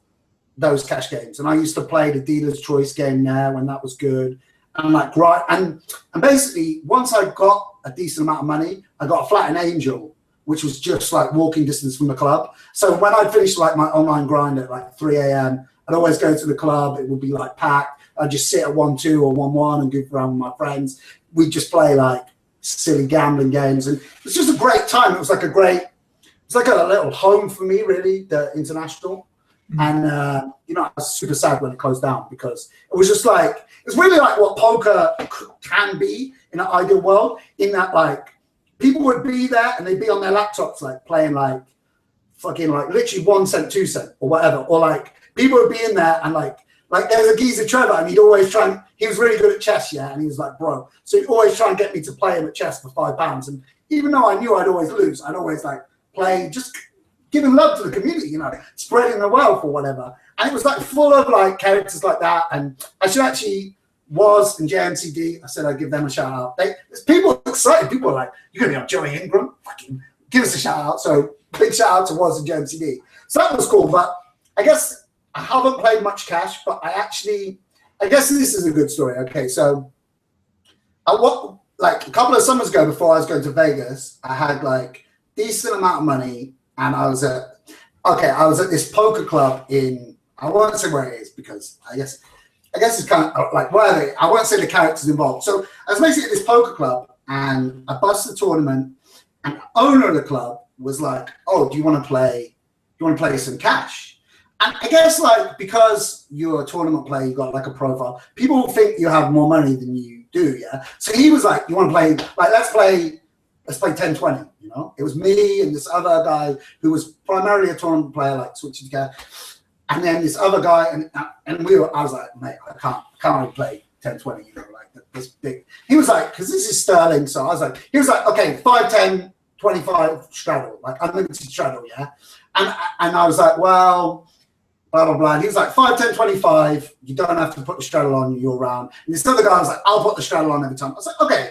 those cash games. And I used to play the dealer's choice game there when that was good. And like, right. And basically once I got a decent amount of money, I got a flat in Angel, which was just like walking distance from the club. So when I'd finish like my online grind at like 3 a.m., I'd always go to the club. It would be like packed. I'd just sit at 1-2 or 1-1 and goof around with my friends. We'd just play like silly gambling games. And it was just a great time. It was like a little home for me, really, the International. And, I was super sad when it closed down, because it was just like, it's really like what poker can be in an ideal world, in that like people would be there and they'd be on their laptops, like playing like fucking like literally 1 cent, 2 cent or whatever. Or like people would be in there and like there's a geezer Trevor, and he'd always try he was really good at chess, yeah. And he was like, bro. So he'd always try and get me to play him at chess for £5. And even though I knew I'd always lose, I'd always like play, just giving love to the community, spreading the wealth or whatever. And it was like full of like characters like that. And I should actually was in JMCD. I said I'd give them a shout out. There's people excited. People are like, you're going to be on Joey Ingram? Fucking give us a shout out. So big shout out to Was in JMCD. So that was cool. But I guess I haven't played much cash, but I guess this is a good story. Okay, so like a couple of summers ago, before I was going to Vegas, I had like decent amount of money, and I was at this poker club in, I won't say where it is because I guess I guess it's kind of like, what are they? I won't say the characters involved. So I was basically at this poker club, and I bust the tournament, and the owner of the club was like, "Oh, do you want to play? Do you want to play some cash?" And I guess like because you're a tournament player, you got like a profile. People think you have more money than you do, yeah. So he was like, "You want to play? Like, let's play 10-20." You know, it was me and this other guy who was primarily a tournament player, like switching to cash. And then this other guy, and I was like, "Mate, I can't really play 10-20, you know, like this big." He was like, because this is sterling, so I was like, he was like, "Okay, 5-10-25 straddle, like unlimited straddle, yeah." And I was like, "Well, blah blah blah." And he was like, 5-10-25, you don't have to put the straddle on your round. And this other guy was like, "I'll put the straddle on every time." I was like, "Okay,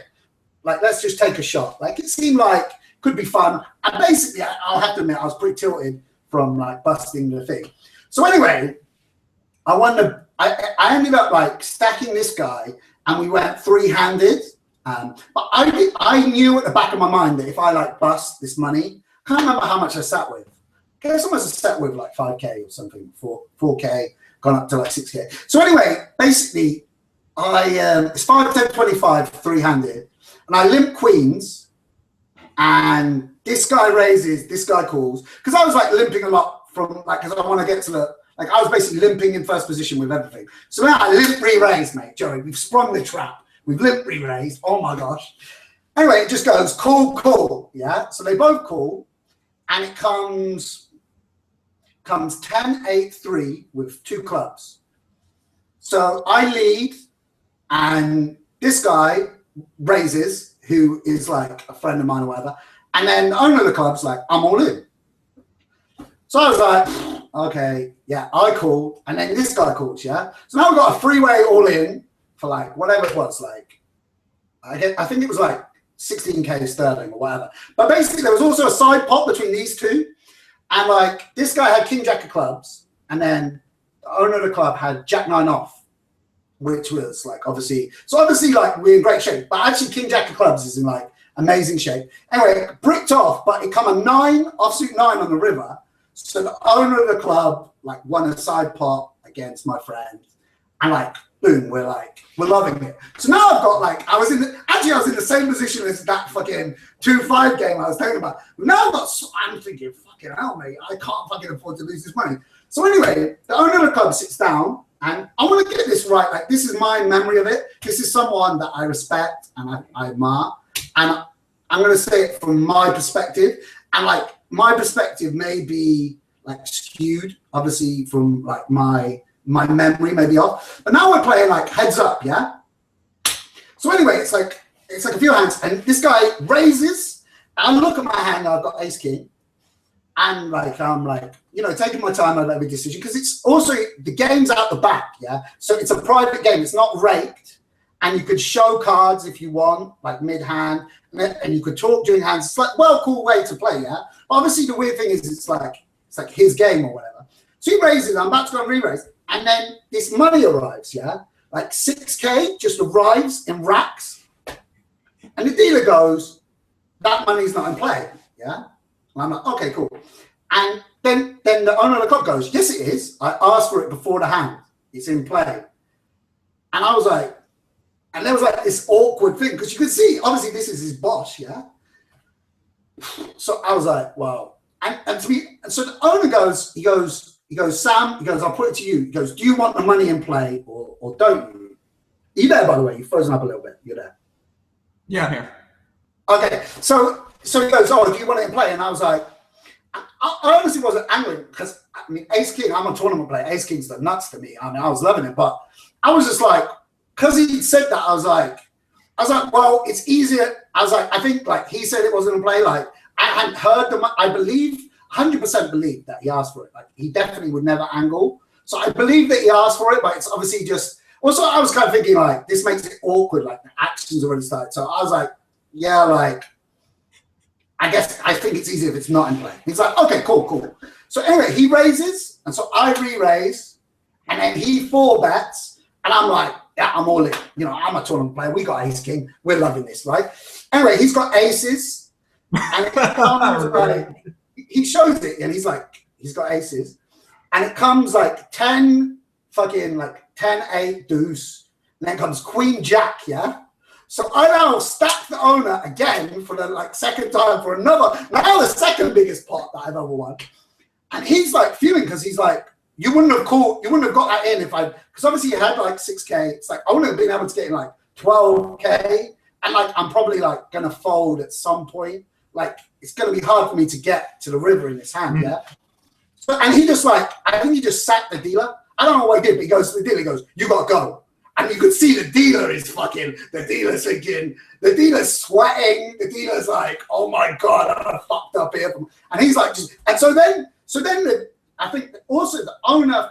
like let's just take a shot." Like it seemed like could be fun. And basically, I'll have to admit, I was pretty tilted from like busting the thing. So anyway, I ended up like stacking this guy, and we went three-handed. But I knew at the back of my mind that if I like bust this money, I can't remember how much I sat with. I guess I must have sat with like 5K or something, 4K, gone up to like 6K. So anyway, basically, it's 5-10-25 three-handed, and I limp queens, and this guy raises, this guy calls, because I was like limping a lot from like, because I want to get to the, like I was basically limping in first position with everything. So now I limp re-raise, mate, Joey, we've sprung the trap. We've limp re-raised, oh my gosh. Anyway, it just goes, call, yeah? So they both call, and it comes 10-8-3 with two clubs. So I lead, and this guy raises, who is like a friend of mine or whatever, and then the owner of the club's like, "I'm all in." So I was like, okay, yeah, I called, and then this guy calls, yeah? So now we've got a three-way all in for like whatever it was, like, I think it was like 16K sterling or whatever. But basically there was also a side pot between these two, and like this guy had king jack of clubs, and then the owner of the club had jack nine off, which was like obviously like we're in great shape, but actually king jack of clubs is in like amazing shape. Anyway, bricked off, but it come a nine, offsuit nine on the river. So the owner of the club like won a side pot against my friend, and like boom, we're loving it. So now I've got like I was in the same position as that fucking 2-5 game I was talking about. Now I've got, I'm thinking, fucking hell, mate, I can't fucking afford to lose this money. So anyway, the owner of the club sits down, and I want to get this right. Like this is my memory of it. This is someone that I respect and I admire, and I'm going to say it from my perspective, and like my perspective may be like skewed, obviously from like my memory may be off. But now we're playing like heads up, yeah. So anyway, it's like a few hands, and this guy raises. I look at my hand, I've got ace king, and like I'm like, you know, taking my time over every decision, because it's also the game's out the back, yeah. So it's a private game, it's not raked, and you could show cards if you want, like mid hand, and you could talk during hands. It's like cool way to play, yeah. But obviously the weird thing is it's like his game or whatever. So he raises, I'm about to go and re-raise, and then this money arrives, yeah, like 6K just arrives in racks, and the dealer goes, "That money's not in play," yeah. And I'm like, okay, cool. And then the owner of the club goes, "Yes, it is. I asked for it before the hand. It's in play." And I was like, and there was like this awkward thing, because you could see, obviously this is his boss, yeah. So I was like, well, and to me, so the owner goes, he goes, "Sam," he goes, "I'll put it to you." He goes, "Do you want the money in play or don't you?" Are you there, by the way? You've frozen up a little bit. You're there. Yeah, I'm here. Okay, so he goes, "Oh, do you want it in play?" And I was like, I honestly wasn't angry, because I mean, ace king, I'm a tournament player. Ace king's the nuts to me. I mean, I was loving it, but I was just like, because he said that, I was like, well, it's easier. I was like, I think like he said it wasn't in play. Like I hadn't heard them. I believe, 100% believe that he asked for it. Like he definitely would never angle. So I believe that he asked for it, but it's obviously just. Also, I was kind of thinking like this makes it awkward. Like the action's already started. So I was like, yeah, like. I think it's easier if it's not in play. He's like, okay, cool. So anyway, he raises, and so I re-raise, and then he 4-bets, and I'm like, yeah, I'm all in. You know, I'm a tournament player. We got ace king. We're loving this, right? Anyway, he's got aces, and it comes he shows it, and he's like, he's got aces, and it comes like 10, fucking like 10-8 deuce, and then comes Queen Jack, yeah? So I now stack the owner again for the like second time for another, now the second biggest pot that I've ever won. And he's like fuming because he's like, you wouldn't have got that in if because obviously you had like 6K. It's like, I wouldn't have been able to get in like 12K. And like, I'm probably like going to fold at some point. Like, it's going to be hard for me to get to the river in his hand, yeah? So, and he just like, I think he just sacked the dealer. I don't know what he did, but he goes to the dealer, he goes, you got to go. And you could see the dealer's thinking, the dealer's sweating, the dealer's like, oh my God, I fucked up here. And he's like, and so then I think also the owner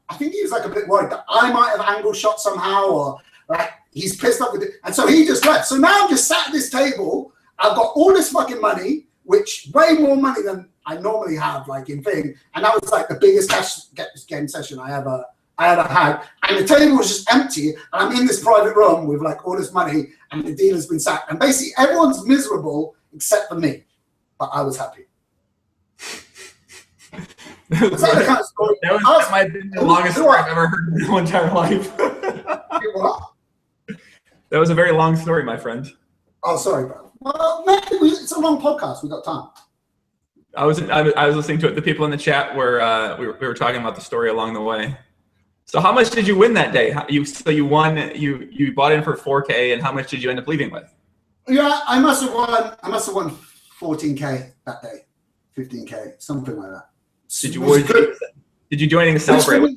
I think he was like a bit worried that I might have angle shot somehow, or like he's pissed off with it. And so he just left. So now I'm just sat at this table. I've got all this fucking money, which way more money than I normally have, like in thing. And that was like the biggest cash game session I ever had. And the table was just empty. And I'm in this private room with like all this money, and the dealer's been sacked. And basically everyone's miserable except for me. But I was happy. That might have been the longest story I've ever heard in my entire life. What? That was a very long story, my friend. Oh, sorry, bro. Well, it's a long podcast. We got time. I was listening to it. The people in the chat were we were talking about the story along the way. So how much did you win that day? You won. You bought in for 4K, and how much did you end up leaving with? Yeah, I must have won 14K that day, 15K, something like that. Did you do anything to celebrate?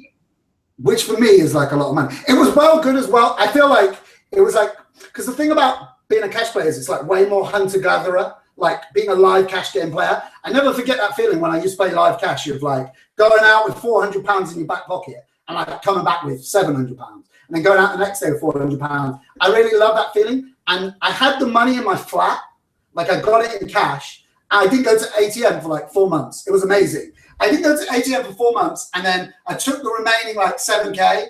Which for me is like a lot of money. It was good as well. I feel like it was like, because the thing about being a cash player is it's like way more hunter-gatherer, like being a live cash game player. I never forget that feeling when I used to play live cash of like going out with £400 in your back pocket and like coming back with £700 and then going out the next day with £400. I really love that feeling. And I had the money in my flat, like I got it in cash. I didn't go to ATM for like 4 months. It was amazing. I didn't go to ATM for 4 months, and then I took the remaining like 7K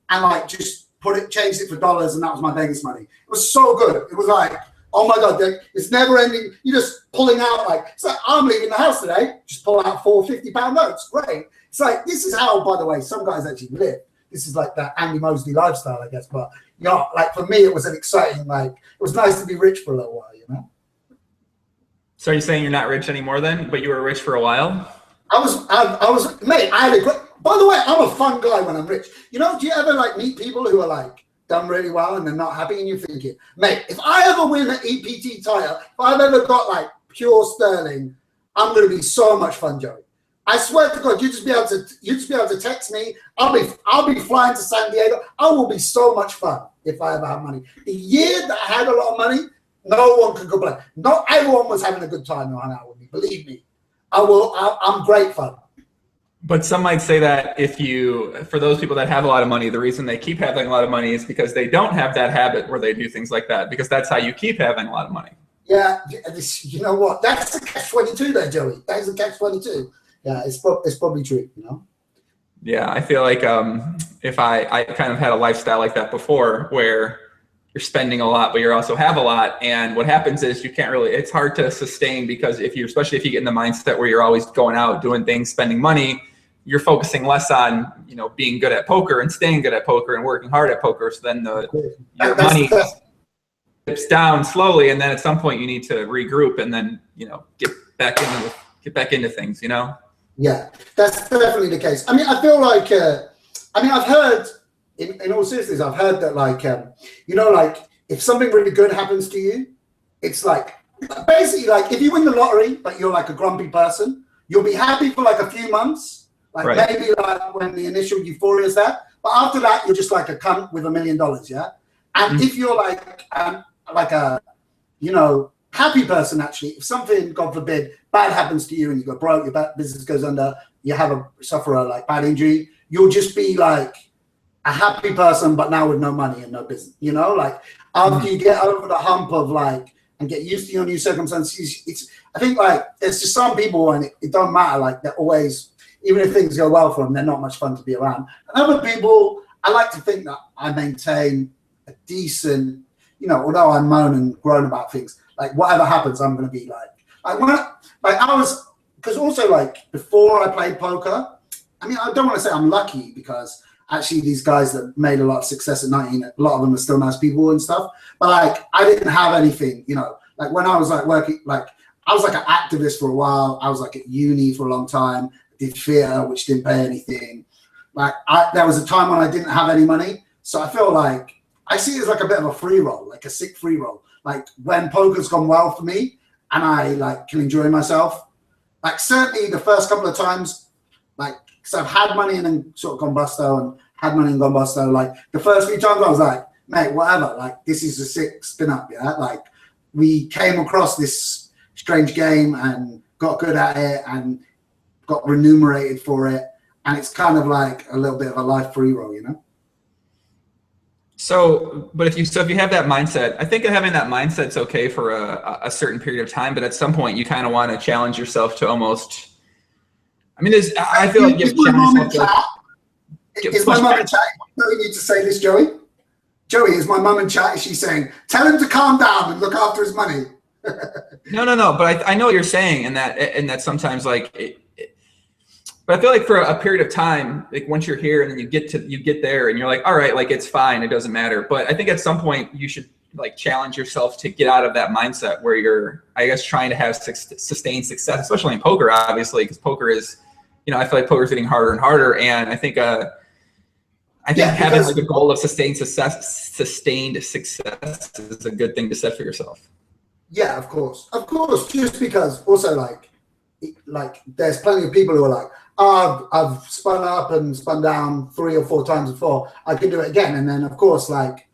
and like just changed it for dollars, and that was my Vegas money. It was so good. It was like, oh my God, it's never ending. You're just pulling out like, it's like, I'm leaving the house today, just pull out 4 50-pound notes. Great. It's like, this is how, by the way, some guys actually live. This is like that Andy Mosley lifestyle, I guess. But you know, like for me, it was an exciting, like, it was nice to be rich for a little while, you know? So you're saying you're not rich anymore then, but you were rich for a while? I was, mate, I had a great, by the way, I'm a fun guy when I'm rich. You know, do you ever like meet people who are like done really well and they're not happy, and you're thinking, mate, if I ever win an EPT title, if I've ever got like pure sterling, I'm going to be so much fun, Joey. I swear to God, you'd just be able to text me. I'll be flying to San Diego. I will be so much fun if I ever have money. The year that I had a lot of money, no one could complain. Not everyone was having a good time hanging out with me. Believe me. I'm great fun. But some might say that for those people that have a lot of money, the reason they keep having a lot of money is because they don't have that habit where they do things like that, because that's how you keep having a lot of money. Yeah, you know what? That's the catch-22 there, Joey. That's the catch-22. Yeah, it's probably true, you know? Yeah, I feel like if I kind of had a lifestyle like that before, where you're spending a lot, but you also have a lot. And what happens is it's hard to sustain, because especially if you get in the mindset where you're always going out, doing things, spending money, you're focusing less on, being good at poker and staying good at poker and working hard at poker. So then your money dips down slowly. And then at some point you need to regroup and then, get back into things, Yeah, that's definitely the case. I mean, I feel like, I've heard, in all seriousness, I've heard that like, like if something really good happens to you, it's like, basically like if you win the lottery, but you're like a grumpy person, you'll be happy for like a few months, like right. Maybe like when the initial euphoria is there, but after that, you're just like a cunt with $1 million, yeah? And if you're like a, happy person, actually, if something, God forbid, bad happens to you and you go broke, your business goes under, you suffer a like bad injury, you'll just be like a happy person, but now with no money and no business, like after you get over the hump of like, and get used to your new circumstances, I think like, there's just some people and it don't matter, like they're always, even if things go well for them, they're not much fun to be around. And other people, I like to think that I maintain a decent, although I moan and groan about things, like whatever happens, I'm going to be because also like before I played poker, I mean, I don't want to say I'm lucky because actually these guys that made a lot of success at 19, a lot of them are still nice people and stuff. But like, I didn't have anything, you know, like when I was like working, like I was like an activist for a while. I was like at uni for a long time, did theater, which didn't pay anything. Like there was a time when I didn't have any money. So I feel like, I see it as like a bit of a free roll, like a sick free roll. Like when poker's gone well for me and I like can enjoy myself, like certainly the first couple of times, like, so I've had money and then sort of gone busto and had money and gone busto. Like the first few times I was like, mate, whatever, like this is a sick spin up, yeah? Like we came across this strange game and got good at it and got remunerated for it. And it's kind of like a little bit of a life free roll, you know? So, but if you have that mindset, I think having that mindset's okay for a certain period of time, but at some point you kind of want to challenge yourself to almost, I mean, I feel like you have to challenge yourself. Is my mum in chat? You need to say this, Joey. Joey, is my mum in chat? Is she saying, tell him to calm down and look after his money? No. But I know what you're saying, and that sometimes like, but I feel like for a period of time, like once you're here and then you get there and you're like, all right, like it's fine, it doesn't matter. But I think at some point you should like challenge yourself to get out of that mindset where you're, I guess, trying to have sustained success, especially in poker, obviously, because poker is, you know, I feel like poker is getting harder and harder. And I think having like a goal of sustained success is a good thing to set for yourself. Yeah, of course. Just because also like there's plenty of people who are like, oh, I've spun up and spun down 3 or 4 times before, I can do it again. And then of course, like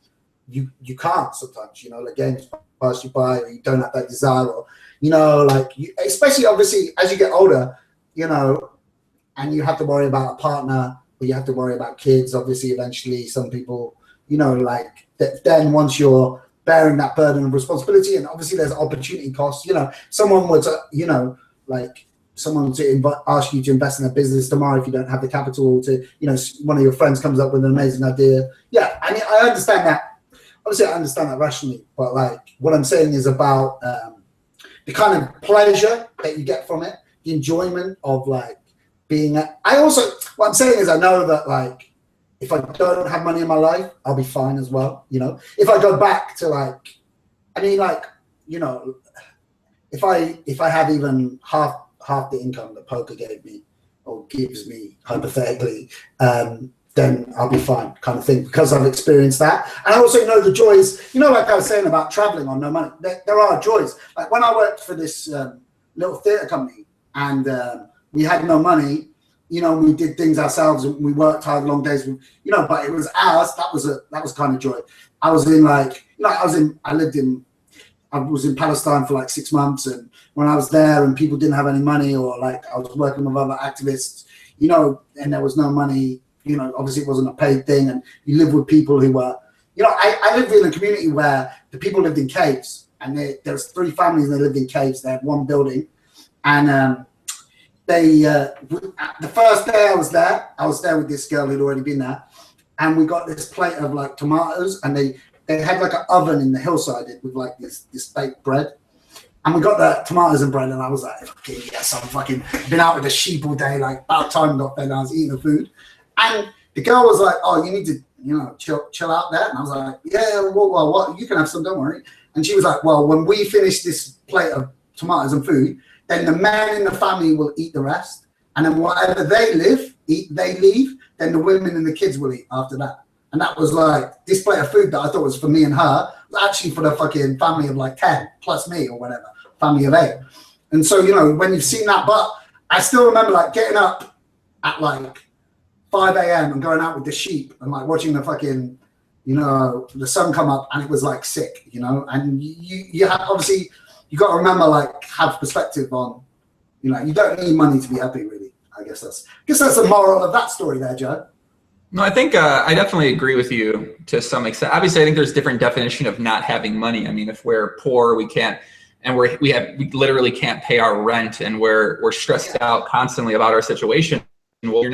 you can't sometimes, you know, like games pass you by, or you don't have that desire, or, you know, like especially obviously as you get older, you know, and you have to worry about a partner, or you have to worry about kids. Obviously, eventually some people, you know, like then once you're bearing that burden of responsibility, and obviously there's opportunity costs, you know, someone would, you know, like someone to ask you to invest in a business tomorrow if you don't have the capital to, you know, one of your friends comes up with an amazing idea. Yeah, I mean, I understand that. Obviously, I understand that rationally, but like what I'm saying is about the kind of pleasure that you get from it, the enjoyment of like being. What I'm saying is I know that like if I don't have money in my life, I'll be fine as well. You know, if I go back to like, I mean, like, you know, if I have even half the income that poker gave me or gives me hypothetically, then I'll be fine, kind of thing, because I've experienced that. And I also know the joys, you know, like I was saying about traveling on no money, there are joys. Like when I worked for this little theater company and we had no money, you know, we did things ourselves and we worked hard, long days, you know, but it was ours. That was kind of joy. I was in like, you know, I was in Palestine for like 6 months, and when I was there and people didn't have any money, or like I was working with other activists, you know, and there was no money, you know, obviously it wasn't a paid thing, and you live with people who were, you know, I lived in a community where the people lived in caves, and there was 3 families and they lived in caves. They had 1 building, and the first day I was there with this girl who'd already been there, and we got this plate of like tomatoes, and they had like an oven in the hillside with like this baked bread. And we got the tomatoes and bread, and I was like, okay, yes, I'm fucking been out with the sheep all day, like about time got fed, and I was eating the food. And the girl was like, oh, you need to, you know, chill out there. And I was like, yeah, well, what? You can have some, don't worry. And she was like, well, when we finish this plate of tomatoes and food, then the men in the family will eat the rest. And then whatever they leave, then the women and the kids will eat after that. And that was like, this plate of food that I thought was for me and her was actually for the fucking family of like 10 plus me or whatever, family of 8. And so, you know, when you've seen that, but I still remember like getting up at like 5 a.m. and going out with the sheep and like watching the fucking, you know, the sun come up, and it was like sick, you know. And you have, obviously, you got to remember, like, have perspective on, you know, you don't need money to be happy, really. I guess that's the moral of that story there, Joe. No, I think I definitely agree with you to some extent. Obviously, I think there's different definition of not having money. I mean, if we're poor, we can't, and we literally can't pay our rent, and we're stressed out constantly about our situation. Well,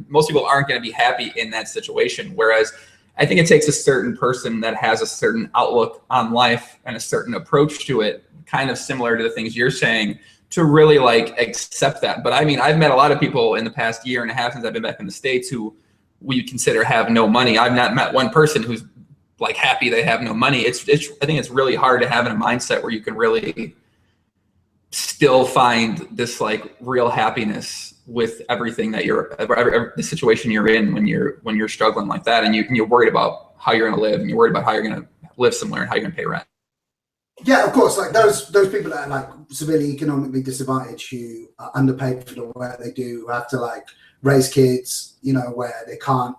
most people aren't going to be happy in that situation. Whereas I think it takes a certain person that has a certain outlook on life and a certain approach to it, kind of similar to the things you're saying, to really like accept that. But I mean, I've met a lot of people in the past year and a half since I've been back in the States who we consider have no money. I've not met one person who's like happy they have no money. I think it's really hard to have in a mindset where you can really still find this like real happiness with everything that the situation you're in when you're struggling like that, and you're worried about how you're going to live, and you're worried about how you're going to live somewhere and how you're going to pay rent. Yeah, of course. Like those people that are like severely economically disadvantaged, who are underpaid for the work they do, who have to like raise kids, you know, where they can't,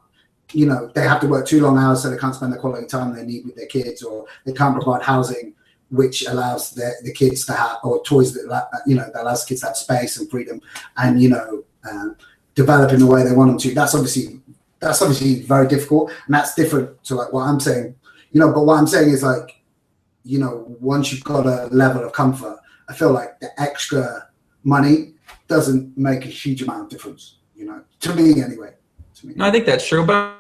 you know, they have to work too long hours, so they can't spend the quality time they need with their kids, or they can't provide housing which allows the kids to have, or toys that, you know, that allows kids to have space and freedom and, you know, develop in the way they want them to. That's obviously very difficult, and that's different to like what I'm saying, you know. But what I'm saying is like, you know, once you've got a level of comfort, I feel like the extra money doesn't make a huge amount of difference, you know, to me anyway. No, I think that's true, but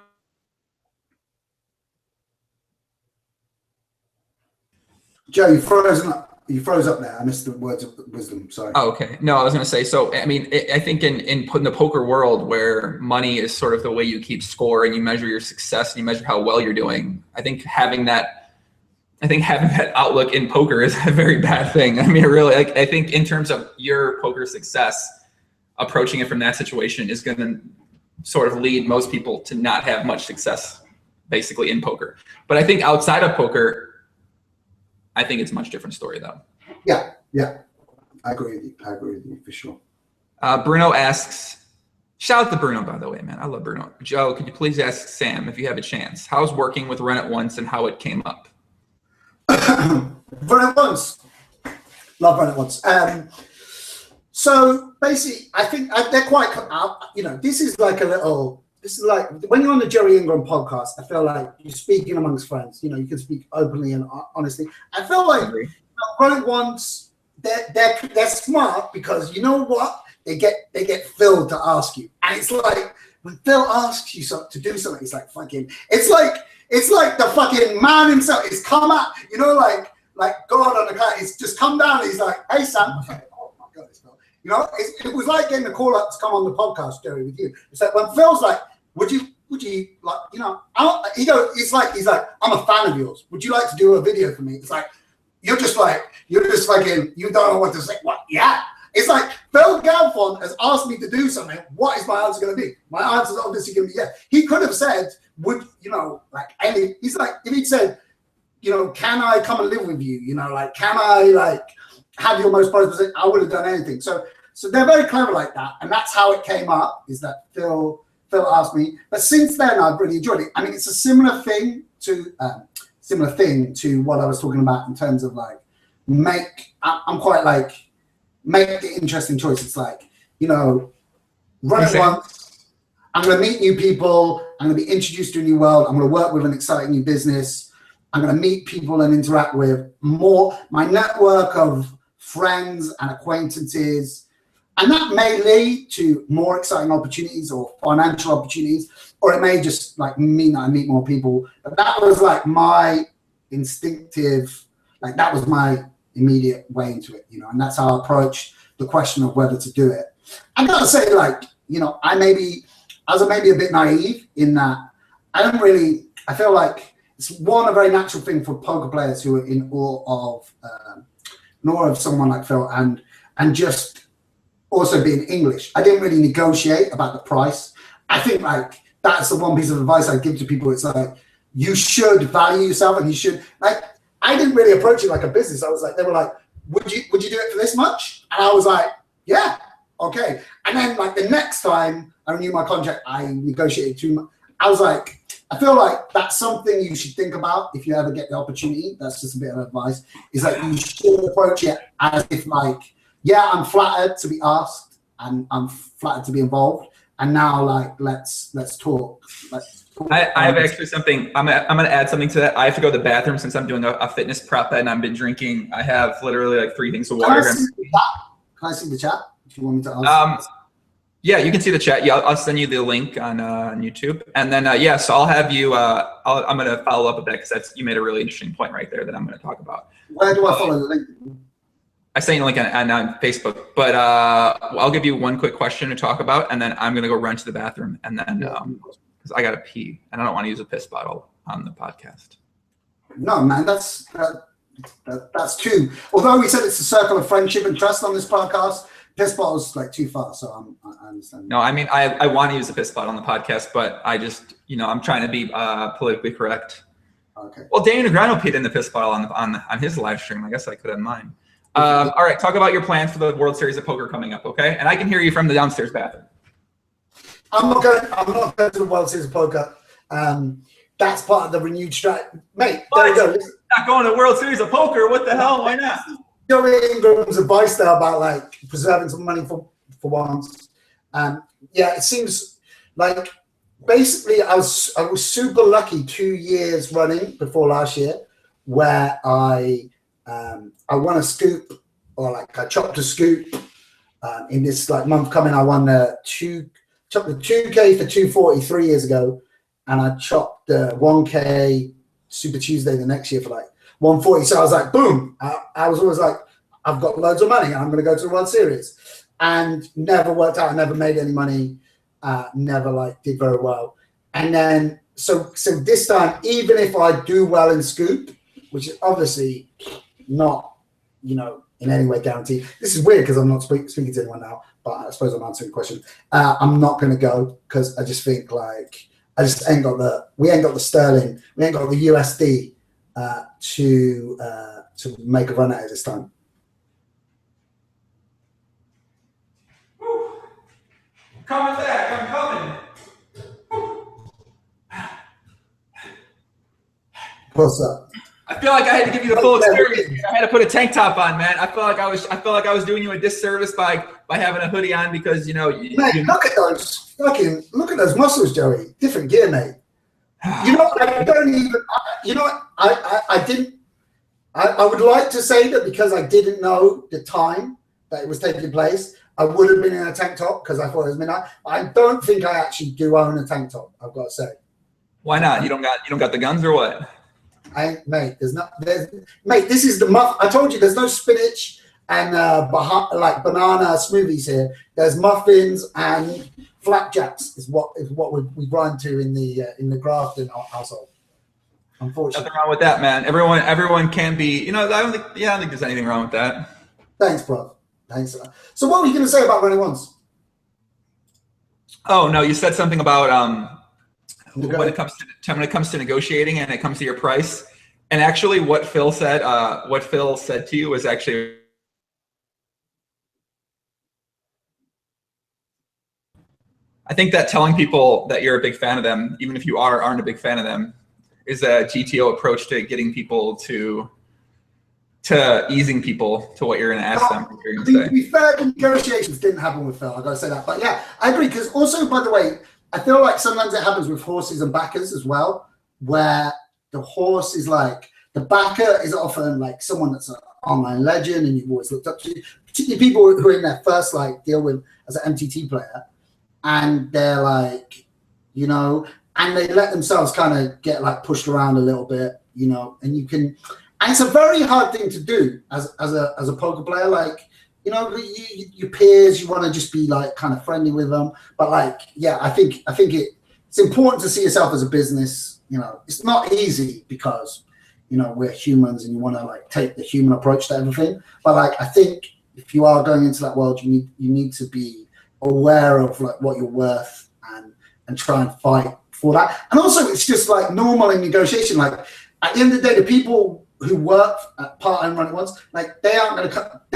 Joe, you froze up there. I missed the words of wisdom. Sorry. Oh, okay. No, I was going to say, so, I mean, I think in the poker world where money is sort of the way you keep score and you measure your success and you measure how well you're doing, I think having that outlook in poker is a very bad thing. I mean, really, like, I think in terms of your poker success, approaching it from that situation is going to sort of lead most people to not have much success basically in poker. But I think outside of poker, I think it's a much different story though. Yeah. I agree with you for sure. Bruno asks, shout out to Bruno, by the way, man. I love Bruno. Joe, could you please ask Sam if you have a chance? How's working with Run It Once and how it came up? Run It Once. Love Run It Once. So basically, I think they're quite, you know, this is like when you're on the Jerry Ingram podcast, I feel like you're speaking amongst friends. You know, you can speak openly and honestly. I feel like Run It Once, they're smart because you know what? They get Phil to ask you. And it's like when Phil asks you to do something, it's like fucking, it's like the fucking man himself. It's come out, you know, like God on the car. It's just come down and he's like, hey Sam. Like, oh my God, it's Phil. You know, it was like getting a call up to come on the podcast, Jerry, with you. It's like when Phil's like, would you like, you know, he's like, I'm a fan of yours. Would you like to do a video for me? It's like, you're just fucking, you don't know what to say. What? Yeah. It's like Phil Galfond has asked me to do something. What is my answer going to be? My answer is obviously going to be yeah. He could have said, would, you know, like, any, he's like, if he'd said, you know, can I come and live with you? You know, like, can I like have your most positive? I would have done anything. So they're very clever like that. And that's how it came up, is that Phil asked me. But since then, I've really enjoyed it. I mean, it's a similar thing to what I was talking about in terms of like, I'm quite like, make the interesting choice. It's like, you know, run it once. I'm going to meet new people. I'm going to be introduced to a new world. I'm going to work with an exciting new business. I'm going to meet people and interact with more, my network of friends and acquaintances. And that may lead to more exciting opportunities or financial opportunities, or it may just like mean that I meet more people. But that was like my instinctive, like that was my immediate way into it, you know, and that's how I approached the question of whether to do it. I gotta say, like, you know, I was maybe a bit naive in that I feel like it's a very natural thing for poker players who are in awe of someone like Phil and just also being English. I didn't really negotiate about the price. I think like that's the one piece of advice I give to people. It's like, you should value yourself, and you should, like, I didn't really approach it like a business. I was like, they were like, would you do it for this much? And I was like, yeah, okay. And then like the next time I renewed my contract, I negotiated too much. I was like, I feel like that's something you should think about if you ever get the opportunity. That's just a bit of advice. Is like, you should approach it as if like, yeah, I'm flattered to be asked and I'm flattered to be involved. And now like, let's talk. I have actually something. I'm gonna add something to that. I have to go to the bathroom since I'm doing a fitness prep and I've been drinking. I have literally like 3 things of water. Can I see the chat? Do you want me to answer? Yeah, you can see the chat. Yeah, I'll send you the link on YouTube, and then so I'll have you. I'm gonna follow up with that because you made a really interesting point right there that I'm gonna talk about. Where do I follow the link? I sent you a link on Facebook, but I'll give you one quick question to talk about, and then I'm gonna go run to the bathroom, and then. because I got to pee and I don't want to use a piss bottle on the podcast. No, man, that's too. Although we said it's a circle of friendship and trust on this podcast, piss bottle's like too far. So I understand. No, I mean I want to use a piss bottle on the podcast, but I just I'm trying to be politically correct. Okay. Well, Daniel Negreanu peed in the piss bottle on his live stream. I guess I could have mine. All right, talk about your plans for the World Series of Poker coming up, okay? And I can hear you from the downstairs bathroom. I'm not going to the World Series of Poker. That's part of the renewed strategy. Mate, there we go. Not going to World Series of Poker? What the hell? Why not? Joey Ingram's advice there about like preserving some money for once. Yeah, it seems like basically I was super lucky 2 years running before last year where I won a scoop, or like I chopped a scoop. In this like month coming, I won chopped the 2K for 240 3 years ago, and I chopped the 1K Super Tuesday the next year for like 140. So I was like, boom! I was always like, I've got loads of money, and I'm going to go to the World Series, and never worked out. I never made any money. Never like did very well. And then so this time, even if I do well in scoop, which is obviously not in any way guaranteed. This is weird because I'm not speaking to anyone now, but I suppose I'm answering the question. I'm not going to go because I just think like we ain't got the sterling, we ain't got the USD to make a run at it this time. Coming back, I'm coming. What's up? I feel like I had to give you the full experience. I had to put a tank top on, man. I felt like I was doing you a disservice by having a hoodie on because Mate, look at those muscles, Joey. Different gear, mate. I don't even. I didn't. I would like to say that because I didn't know the time that it was taking place, I would have been in a tank top because I thought it was midnight. I don't think I actually do own a tank top. I've got to say. Why not? You don't got the guns or what? Mate, this is the muff. I told you there's no spinach and like banana smoothies here. There's muffins and flapjacks is what we grind to in the Grafton household. Unfortunately, nothing wrong with that, man. Everyone can be. I don't think there's anything wrong with that. Thanks, bro. Thanks. So what were you going to say about running ones? Oh no, you said something about when it comes to negotiating and it comes to your price. And actually what Phil said to you was actually I think that telling people that you're a big fan of them, even if you aren't a big fan of them, is a GTO approach to getting people to easing people to what you're going to ask them. To be fair, the negotiations didn't happen with Phil. I got to say that. But yeah, I agree. Because also, by the way, I feel like sometimes it happens with horses and backers as well, where the horse is like, the backer is often like someone that's an online legend and you've always looked up to, particularly people who are in their first like deal with as an MTT player, and they're like, and they let themselves kind of get like pushed around a little bit, and you can, and it's a very hard thing to do as a poker player, like, your peers, you want to just be like kind of friendly with them, but like, yeah, I think it's important to see yourself as a business. It's not easy because we're humans and you want to like take the human approach to everything, but like I think if you are going into that world, you need to be aware of like what you're worth and try and fight for that. And also it's just like normal in negotiation, like at the end of the day, the people who work at part-time running ones, like they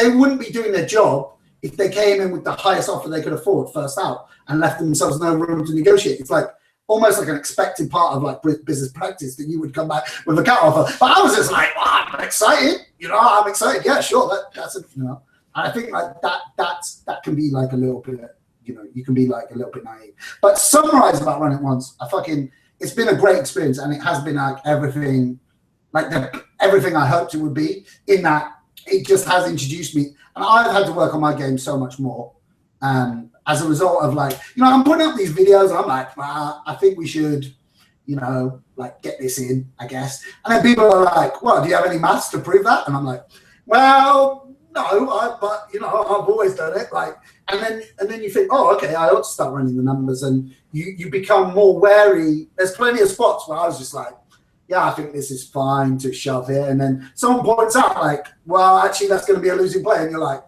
wouldn't be doing their job if they came in with the highest offer they could afford first out and left themselves no room to negotiate. It's like almost like an expected part of like business practice that you would come back with a counter offer. But I was just like, I'm excited. I'm excited. Yeah, sure. That's it. And I think like that can be like a little bit, you can be like a little bit naive. But summarize about running ones. It's been a great experience, and it has been like everything I hoped it would be, in that it just has introduced me, and I've had to work on my game so much more as a result of like, I'm putting up these videos and I'm like, I think we should, like get this in, I guess. And then people are like, well, do you have any maths to prove that? And I'm like, well, No, but you know, I've always done it. Like, and then you think, oh, okay, I ought to start running the numbers, and you become more wary. There's plenty of spots where I was just like, yeah, I think this is fine to shove here, and then someone points out like, well, actually, that's going to be a losing play, and you're like,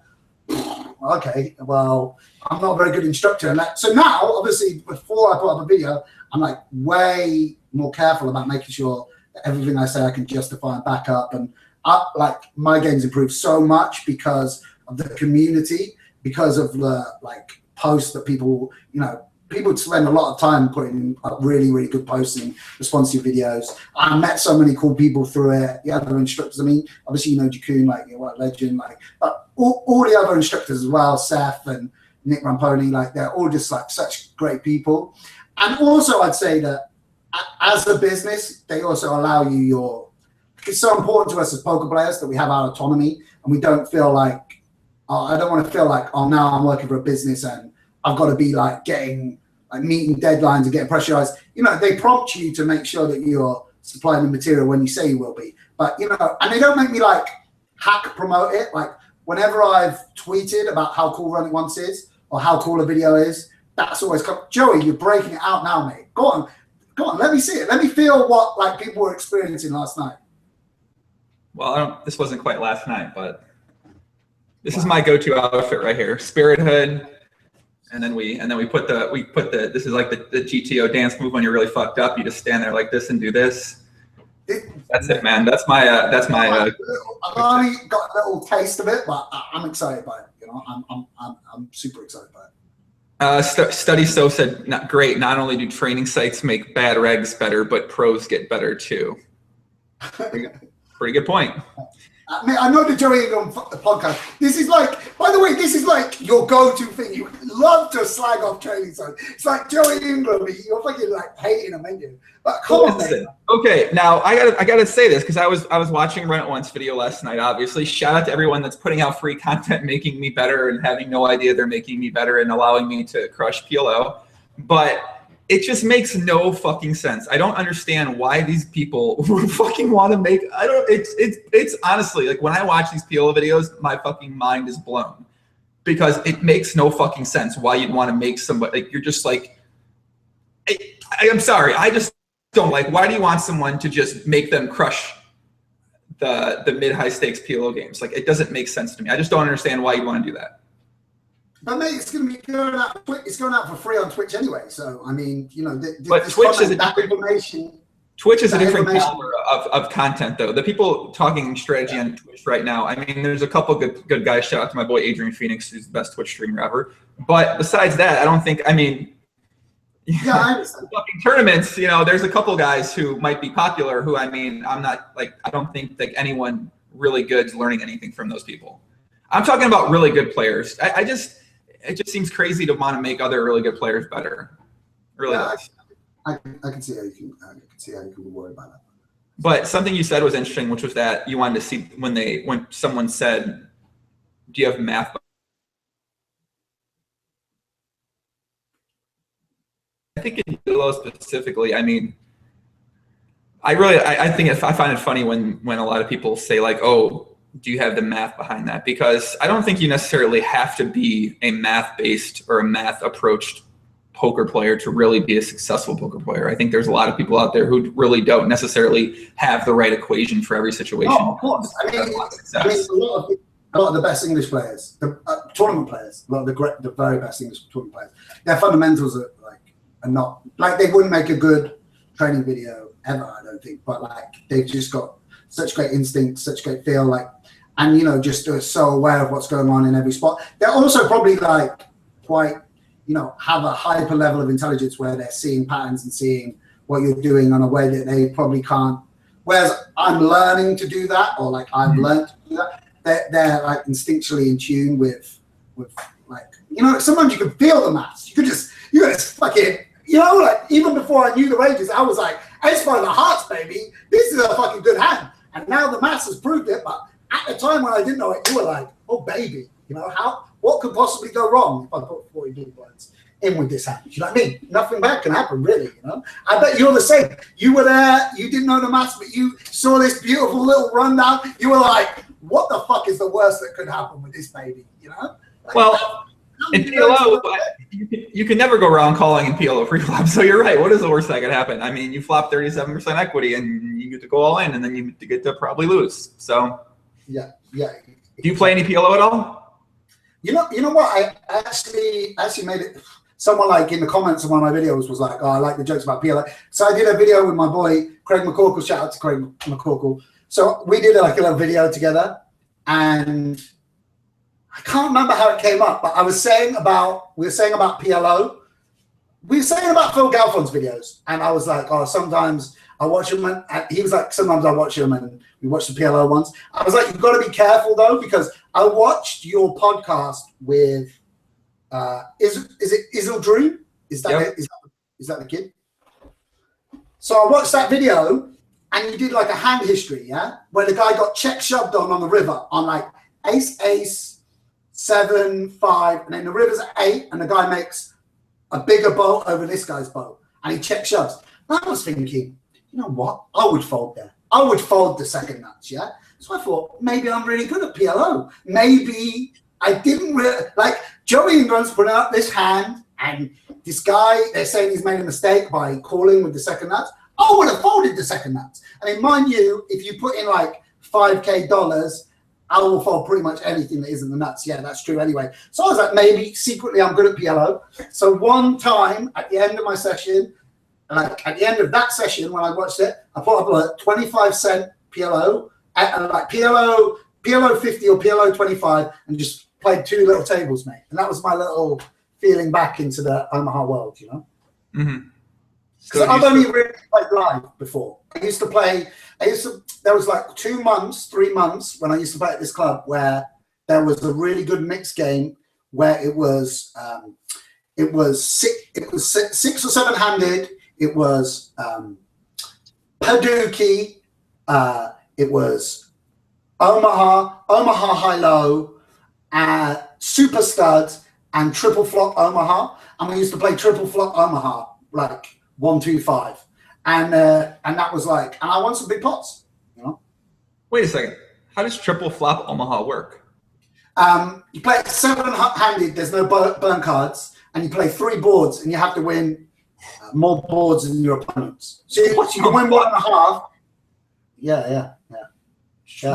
okay, well, I'm not a very good instructor, and so now, obviously, before I put up a video, I'm like way more careful about making sure that everything I say I can justify and back up, and like my game's improved so much because of the community, because of the like posts that people, you know, people spend a lot of time putting up really, really good posts and responsive videos. I met so many cool people through it. The other instructors, I mean, obviously, you know, Jakun, like, you're a legend, like, but all the other instructors as well, Seth and Nick Ramponi, like, they're all just like such great people. And also I'd say that as a business, they also allow you it's so important to us as poker players that we have our autonomy and we don't feel like, I don't want to feel like, oh, now I'm working for a business and I've got to be like meeting deadlines and getting pressurized. You know, they prompt you to make sure that you're supplying the material when you say you will be. But, you know, and they don't make me like hack promote it. Like whenever I've tweeted about how cool Run It Once is or how cool a video is, that's always come, Joey, you're breaking it out now, mate. Go on, let me see it. Let me feel what like people were experiencing last night. Well, this wasn't quite last night, but this is my go-to outfit right here. Spirit hood. And then we put the this is like the GTO dance move when you're really fucked up. You just stand there like this and do this. That's it, man. That's my I've only got a little taste of it, but I'm excited by it. You know, I'm super excited by it. Study So said, not great. Not only do training sites make bad regs better, but pros get better too. Pretty good point. I know the Joey Ingram podcast. This is like, by the way, this is like your go-to thing. You love to slag off training sites. It's like Joey Ingram. You're fucking like hating him, ain't you? But come on, man. Okay, now I gotta say this because I was watching Run It Once video last night. Obviously, shout out to everyone that's putting out free content, making me better, and having no idea they're making me better and allowing me to crush PLO. But it just makes no fucking sense. I don't understand why these people would fucking want to make. It's honestly like when I watch these PLO videos, my fucking mind is blown because it makes no fucking sense why you'd want to make somebody like you're just like. I'm sorry, I just don't like. Why do you want someone to just make them crush the mid-high stakes PLO games? Like it doesn't make sense to me. I just don't understand why you'd want to do that. But mate, it's going to be going out. It's going out for free on Twitch anyway. So I mean, you know, but Twitch is a different caliber of content, though. The people talking strategy on Twitch right now. I mean, there's a couple good guys. Shout out to my boy Adrian Phoenix, who's the best Twitch streamer ever. But besides that, I don't think. I mean, yeah, I understand. Fucking tournaments. You know, there's a couple guys who might be popular. Who I mean, I'm not like. I don't think like anyone really good is learning anything from those people. I'm talking about really good players. It just seems crazy to want to make other really good players better. Really does. I can see how you can be worried about that. But something you said was interesting, which was that you wanted to see when someone said, "Do you have math?" I think in Hilo specifically, I mean, I find it funny when a lot of people say like, "Oh, do you have the math behind that?" Because I don't think you necessarily have to be a math-based or a math-approached poker player to really be a successful poker player. I think there's a lot of people out there who really don't necessarily have the right equation for every situation. Oh, of course. I mean a lot of the best English players, the tournament players, a lot of the very best English tournament players, their fundamentals are not like they wouldn't make a good training video ever, I don't think. But like they've just got such great instincts, such great feel, like, and you know, just so aware of what's going on in every spot. They're also probably like quite, you know, have a hyper level of intelligence where they're seeing patterns and seeing what you're doing in a way that they probably can't. Whereas I'm learning to do that, or like I've learned to do that. They're like instinctually in tune with like, you know, sometimes you can feel the maths. You could just fucking, you know, like even before I knew the ranges, I was like, ace for the hearts, baby. This is a fucking good hand. And now the maths has proved it, but at the time when I didn't know it, you were like, oh baby, you know, what could possibly go wrong if I put 40 big blinds in with this hand? You know what I mean? Nothing bad can happen, really, you know? I bet you're the same. You were there, you didn't know the maths, but you saw this beautiful little rundown. You were like, what the fuck is the worst that could happen with this baby? You know? Like, well, in PLO, you can never go wrong calling in PLO pre-flop. So you're right. What is the worst that could happen? I mean, you flop 37% equity and you get to go all in, and then you get to probably lose. So yeah. Do you play any PLO at all? You know what? I actually made it. Someone like in the comments of one of my videos was like, "Oh, I like the jokes about PLO." So I did a video with my boy Craig McCorkle. Shout out to Craig McCorkle. So we did like a little video together, and I can't remember how it came up, but we were saying about PLO. We were saying about Phil Galfon's videos, and I was like, "Oh, sometimes I watch him," and he was like, "Sometimes I watch him," and we watched the PLO ones. I was like, "You've got to be careful though, because I watched your podcast with is it Isil Dream? Is that the kid?" So I watched that video, and you did like a hand history, yeah, where the guy got check shoved on the river on like ace, 7, 5, and then the river's at 8, and the guy makes a bigger boat over this guy's boat, and he check shoves. And I was thinking, you know what? I would fold there. I would fold the second nuts, yeah? So I thought, maybe I'm really good at PLO. Maybe I didn't really, like, Joey Ingram's putting up this hand, and this guy, they're saying he's made a mistake by calling with the second nuts. I would have folded the second nuts. I mean, mind you, if you put in like $5K, I will fold pretty much anything that isn't the nuts. Yeah, that's true anyway. So I was like, maybe secretly I'm good at PLO. So one time at the end of my session, like at the end of that session when I watched it, I put up a 25-cent PLO, like PLO 50 or PLO 25, and just played 2 little tables, mate. And that was my little feeling back into the Omaha world, you know? Mm-hmm. Because I've only really played live before. There was like 2 months, 3 months when I used to play at this club where there was a really good mixed game where it was 6 or 7 handed. It was Paducah. It was Omaha high low, super studs, and triple flop Omaha. And we used to play triple flop Omaha like 1, 2, 5, and that was like, and I won some big pots, you know. Wait a second. How does triple flop Omaha work? You play 7-handed. There's no burn cards, and you play 3 boards, and you have to win more boards than your opponents. So you can win 1.5. Yeah.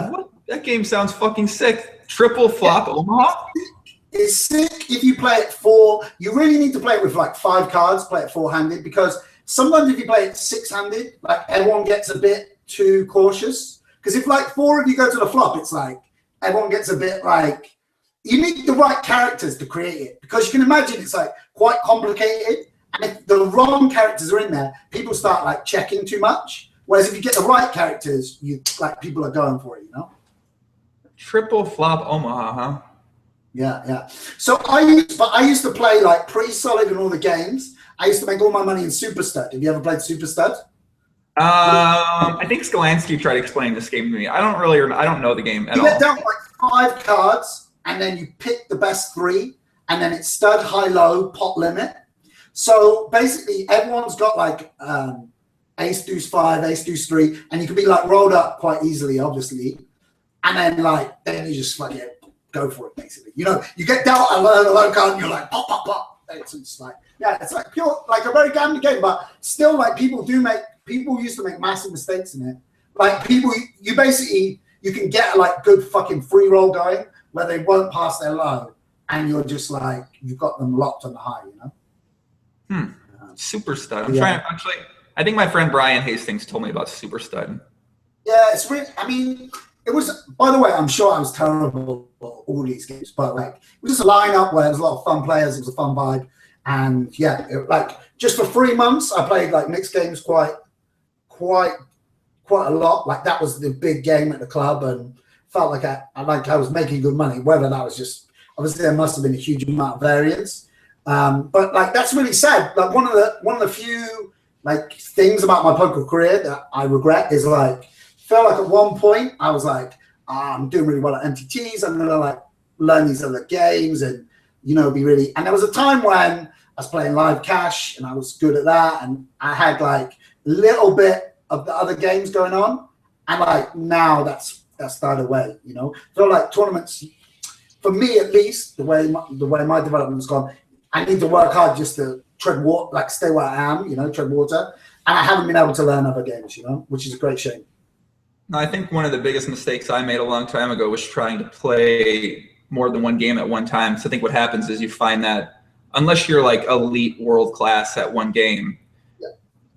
What? That game sounds fucking sick. Triple flop Omaha? It's sick if you play it 4. You really need to play it with like 5 cards, play it 4-handed, because sometimes if you play it 6-handed, like everyone gets a bit too cautious. Because if like 4 of you go to the flop, it's like everyone gets a bit like, you need the right characters to create it, because you can imagine it's like quite complicated. And if the wrong characters are in there, people start like checking too much. Whereas if you get the right characters, you like people are going for it, you know? Triple flop Omaha, huh? Yeah. So I used to play like pretty solid in all the games. I used to make all my money in Super Stud. Have you ever played Super Stud? I think Skalansky tried to explain this game to me. I don't know the game at all. You get down like 5 cards, and then you pick the best 3, and then it's stud, high, low, pot limit. So basically, everyone's got like ace, deuce 5, ace, deuce 3, and you can be like rolled up quite easily, obviously. And then you just like go for it, basically. You know, you get dealt a low card, and you're like pop. It's like, yeah, it's like pure, like a very gambling game, but still, like people used to make massive mistakes in it. Like people, you can get like good fucking free roll going where they won't pass their low, and you're just like, you've got them locked on the high, you know? Super Stud. I'm trying to actually. I think my friend Brian Hastings told me about Super Stud. Yeah, it's really. I mean, it was. By the way, I'm sure I was terrible at all these games, but like it was just a lineup where there was a lot of fun players. It was a fun vibe, and yeah, like just for 3 months, I played like mixed games quite a lot. Like that was the big game at the club, and felt like I was making good money. Whether that was just obviously there must have been a huge amount of variance. But like that's really sad. Like one of the few like things about my poker career that I regret is like felt like at one point I was like, I'm doing really well at MTTs. I'm gonna like learn these other games and be really. And there was a time when I was playing live cash and I was good at that, and I had like a little bit of the other games going on. And like now that's died away. You know, I feel like tournaments, for me at least, the way my development's gone, I need to work hard just to tread water, like stay where I am. You know, tread water, and I haven't been able to learn other games. You know, which is a great shame. I think one of the biggest mistakes I made a long time ago was trying to play more than one game at one time. So I think what happens is you find that unless you're like elite world class at one game,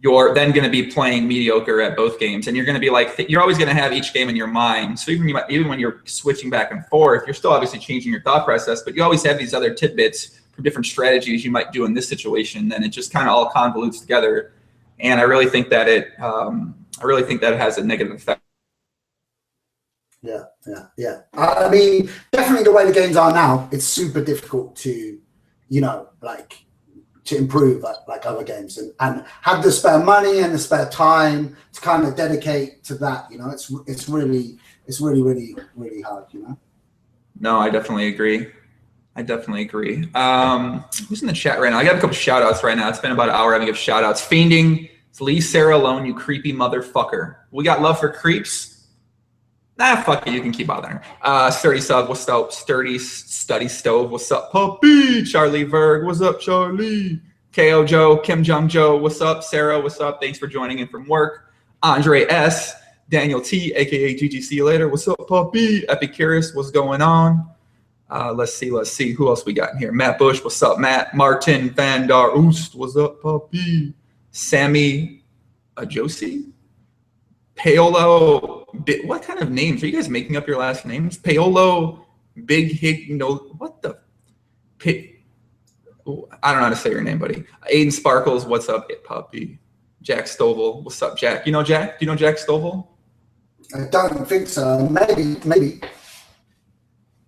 you're then going to be playing mediocre at both games, and you're going to be like, you're always going to have each game in your mind. So even when you're switching back and forth, you're still obviously changing your thought process, but you always have these other tidbits for different strategies you might do in this situation. And it just kind of all convolutes together. And I really think that it has a negative effect. Yeah. I mean, definitely the way the games are now, it's super difficult to, you know, like, to improve like other games and have the spare money and the spare time to kind of dedicate to that. You know, it's really hard, you know? No, I definitely agree. Who's in the chat right now? I got a couple shout outs right now. It's been about an hour. I'm gonna give shout outs. Fiending, leave Sarah alone, you creepy motherfucker. We got love for creeps. Nah, fuck it, you can keep bothering her. Sturdy Sub, what's up? Sturdy Study Stove, what's up? Puppy, Charlie Verg, what's up, Charlie? KO Joe, Kim Jong Joe, what's up? Sarah, what's up? Thanks for joining in from work. Andre S, Daniel T, aka GG, see you later. What's up, Puppy? Epicurus, what's going on? Let's see who else we got in here. Matt Bush, what's up, Matt? Martin Van Der Oost, what's up, Puppy? Sammy Josie? Paolo, what kind of names? Are you guys making up your last names? Paolo, Big Hig, no, what the? I don't know how to say your name, buddy. Aiden Sparkles, what's up, Puppy? Jack Stovall, what's up, Jack? You know Jack? Do you know Jack Stovall? I don't think so. Maybe.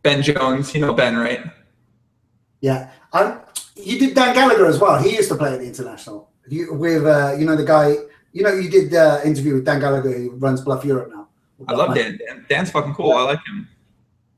Ben Jones, you know Ben, right? Yeah. You did Dan Gallagher as well. He used to play at the International. You know, the guy. You know, you did interview with Dan Gallagher, who runs Bluff Europe now. I love Dan. Dan's fucking cool. I like him.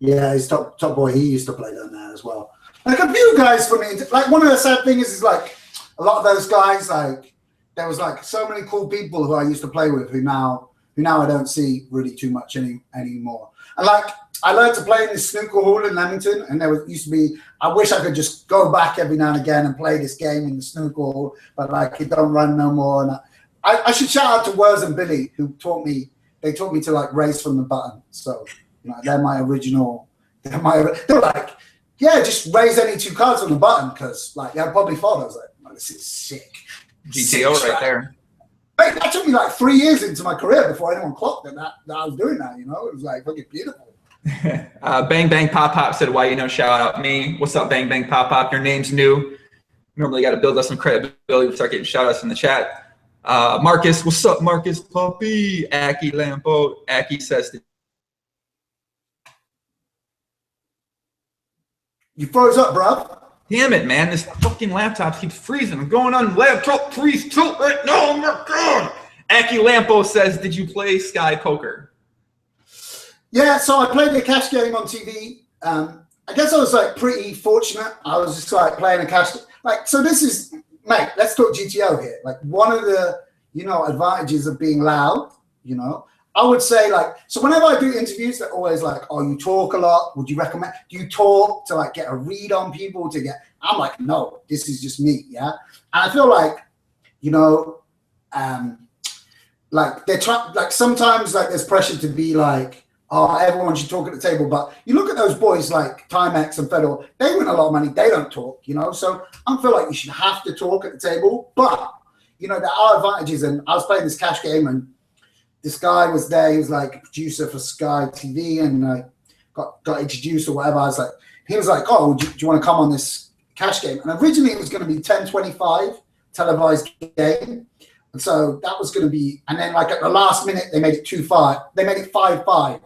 Yeah, he's top boy. He used to play down there as well. Like a few guys for me. Like one of the sad things is like a lot of those guys. Like there was like so many cool people who I used to play with who now I don't see really too much anymore. And like I learned to play in this snooker hall in Leamington, and used to be. I wish I could just go back every now and again and play this game in the snooker hall, but like it don't run no more. And I should shout out to Wurs and Billy who taught me. They taught me to like race from the button. So you know, they're my original. They're like, yeah, just raise any two cards on the button because like yeah, I probably thought I was like, oh, this is sick. GTO sick right there. Mate, that took me like 3 years into my career before anyone clocked that I was doing that. You know, it was like fucking beautiful. Bang Bang Pop Pop said, why you know shout out me? What's up, Bang Bang Pop Pop? Your name's new. Normally got to build us some credibility. We start getting shout outs in the chat. Marcus, what's up, Marcus Puppy? Aki Lampo. Aki says that you froze up, bro. Damn it, man. This fucking laptop keeps freezing. I'm going on laptop freeze tilt right now. Oh my god. Aki Lampo says, did you play Sky Poker? Yeah, so I played a cash game on TV. I guess I was like pretty fortunate. I was just like playing a cash like so this is mate, let's talk GTO here. Like one of the, you know, advantages of being loud, you know, I would say like, so whenever I do interviews, they're always like, oh, you talk a lot. Would you recommend, do you talk to like get a read on people I'm like, no, this is just me. Yeah. And I feel like, you know, like they're trying, like sometimes like there's pressure to be like, oh, everyone should talk at the table. But you look at those boys like Timex and Fedor, they win a lot of money. They don't talk, you know? So I feel like you should have to talk at the table. But, you know, there are advantages. And I was playing this cash game and this guy was there. He was like a producer for Sky TV and got introduced or whatever. He was like, oh, do you want to come on this cash game? And originally it was going to be 10-25 televised game. And so that was going to be, and then like at the last minute, they made it 2-5. They made it 5-5.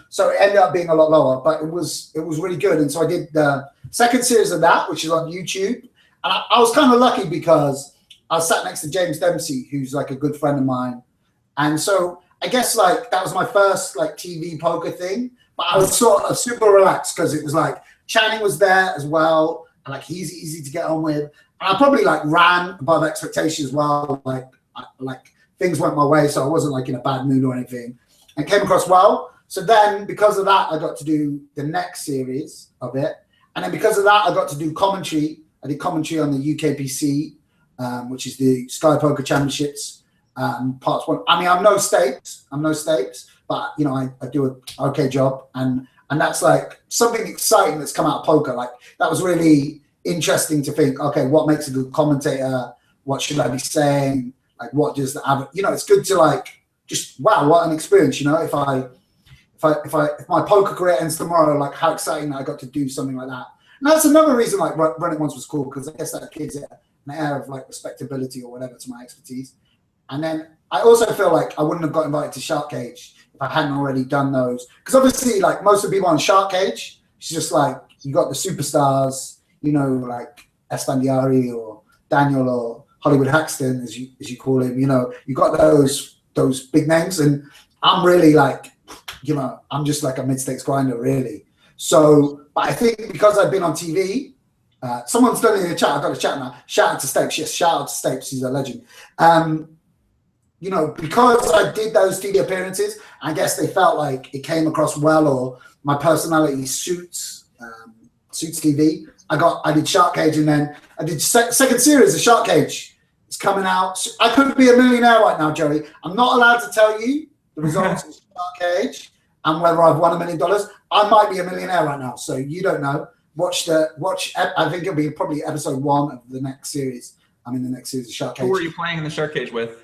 So it ended up being a lot lower, but it was really good. And so I did the second series of that, which is on YouTube. And I was kind of lucky because I was sat next to James Dempsey, who's like a good friend of mine. And so I guess like that was my first like TV poker thing, but I was sort of super relaxed because it was like Channing was there as well. And like he's easy to get on with. And I probably like ran above expectation as well. Like things went my way, so I wasn't like in a bad mood or anything. And came across well. So then because of that, I got to do the next series of it. And then because of that, I got to do commentary. I did commentary on the UKPC, which is the Sky Poker Championships, parts 1. I mean, I'm no stakes, but you know, I do an okay job, and that's like something exciting that's come out of poker. Like that was really interesting to think. Okay, what makes a good commentator? What should I be saying? Like, what does the you know? It's good to like just wow, what an experience. You know, if my poker career ends tomorrow, like how exciting that I got to do something like that. And that's another reason like Run It Once was cool, because I guess that gives it an air of like respectability or whatever to my expertise. And then I also feel like I wouldn't have got invited to Shark Cage if I hadn't already done those. Because obviously, like most of the people on Shark Cage, it's just like you got the superstars, you know, like Esfandiari or Daniel or Hollywood Haxton, as you call him. You know, you got those big names, and I'm really like, you know, I'm just like a mid-stakes grinder, really. So, but I think because I've been on TV, someone's done it in the chat. I've got a chat now. Shout out to Stapes. Yes, shout out to Stapes. He's a legend. You know, because I did those TV appearances, I guess they felt like it came across well, or my personality suits TV. I did Shark Cage, and then I did second series of Shark Cage. It's coming out. I could be a millionaire right now, Joey. I'm not allowed to tell you the results of Shark Cage and whether I've won $1 million. I might be a millionaire right now, so you don't know. Watch. I think it'll be probably episode 1 of the next series. I'm in the next series of Shark Cage. Who were you playing in the Shark Cage with?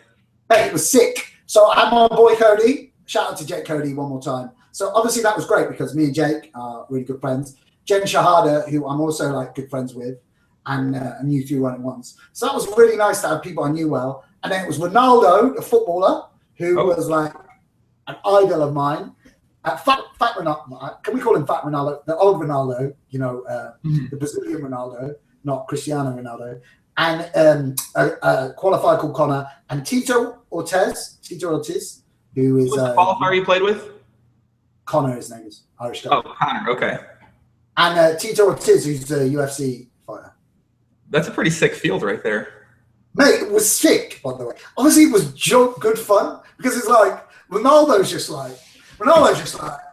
Hey, it was sick. So I had my boy Cody. Shout out to Jake Cody one more time. So obviously that was great because me and Jake are really good friends. Jen Shahada, who I'm also like good friends with, and knew through Run It Once. So that was really nice to have people I knew well. And then it was Ronaldo, the footballer, who was like an idol of mine. Fat Ronaldo, can we call him Fat Ronaldo? The old Ronaldo, you know, the Brazilian Ronaldo, not Cristiano Ronaldo. And a qualifier called Connor, and Tito Ortiz, who is the qualifier you played with? Connor, his name is Irish guy. Oh, Connor, okay. And Tito Ortiz, who's a UFC fighter. That's a pretty sick field right there. Mate, it was sick, by the way. Obviously, it was good fun, because it's like Ronaldo's just like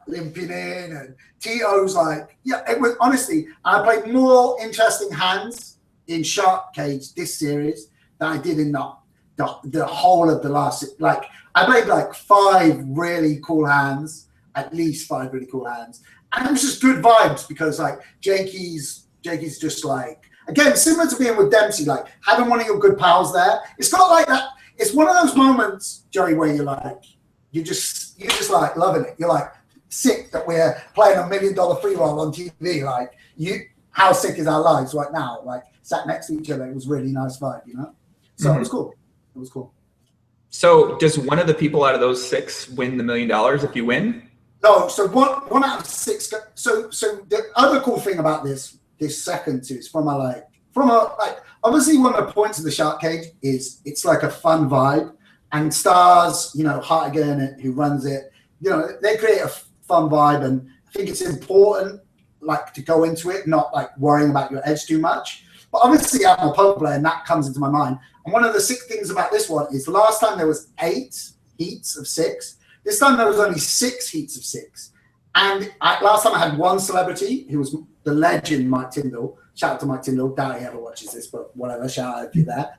limping in, and Tito's like, yeah, it was honestly, I played more interesting hands in Shark Cage this series than I did in the whole of the last. Like I played like 5 really cool hands, at least 5 really cool hands, and it was just good vibes because like Jakey's just like, again, similar to being with Dempsey, like having one of your good pals there. It's not like that. It's one of those moments, Joey, where you're just like loving it. You're like sick that we're playing $1 million free roll on TV. Like how sick is our lives right now? Like sat next to each other. It was really nice vibe, you know? So It was cool. It was cool. So does one of the people out of those 6 win the $1 million if you win? No, so one out of 6. So the other cool thing about this second series from obviously one of the points of the Shark Cage is it's like a fun vibe, and Stars, you know, Hartigan, who runs it, you know, they create a fun vibe, and I think it's important like to go into it not like worrying about your edge too much. But obviously I'm a poker player, and that comes into my mind. And one of the sick things about this one is last time there was 8 heats of 6. This time there was only 6 heats of 6. And last time I had one celebrity who was the legend Mike Tyndall. Shout out to Mike Tyndall. Doubt he ever watches this, but whatever. Shout out if you're there.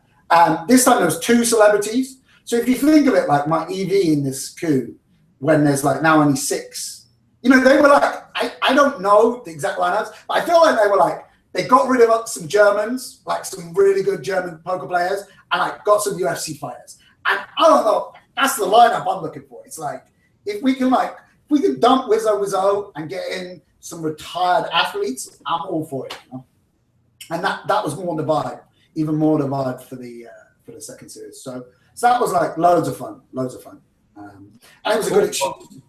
This time there was 2 celebrities. So if you think of it like my EV in this coup, when there's like now only 6, you know, they were like, I don't know the exact lineups, but I feel like they were like, they got rid of some Germans, like some really good German poker players, and like got some UFC fighters. And I don't know, that's the lineup I'm looking for. It's like, if we can dump Wizzo and get in some retired athletes, I'm all for it. You know? And that was more the vibe, even more the vibe for the second series. So that was like loads of fun. And it was a good exchange.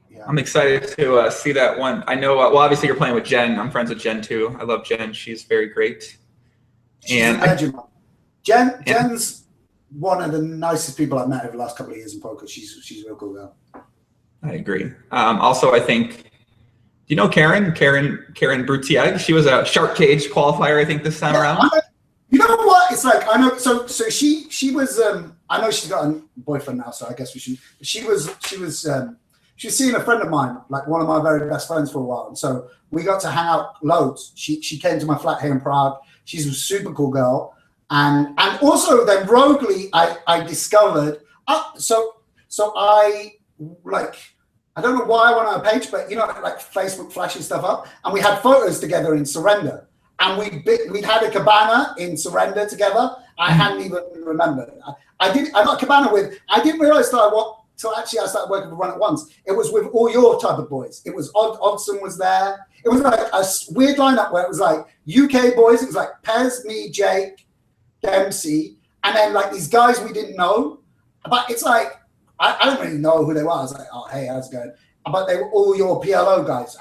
Yeah. I'm excited to see that one. I know, well, obviously you're playing with Jen. I'm friends with Jen too. I love Jen. She's very great. Jen's one of the nicest people I've met over the last couple of years in poker. She's a real cool girl. I agree. Also, I think, do you know Karen Brutieg? She was a Shark Cage qualifier, I think, this time around. You know what? It's like, I know. So she was. I know she's got a boyfriend now, so I guess we should. She was she's seeing a friend of mine, like one of my very best friends for a while. And so we got to hang out loads. She came to my flat here in Prague. She's a super cool girl. And also then roguely, I discovered, so I like, I don't know why I went on a page, but you know, like Facebook flashing stuff up, and we had photos together in Surrender, and we'd had a cabana in Surrender together. I hadn't even remembered. I got a cabana with. I didn't realize till actually I started working for Run It Once. It was with all your type of boys. It was Odson was there. It was like a weird lineup where it was like UK boys. It was like Pez, me, Jake, Dempsey, and then like these guys we didn't know. But it's like, I don't really know who they were. I was like, oh, hey, how's it going? But they were all your PLO guys.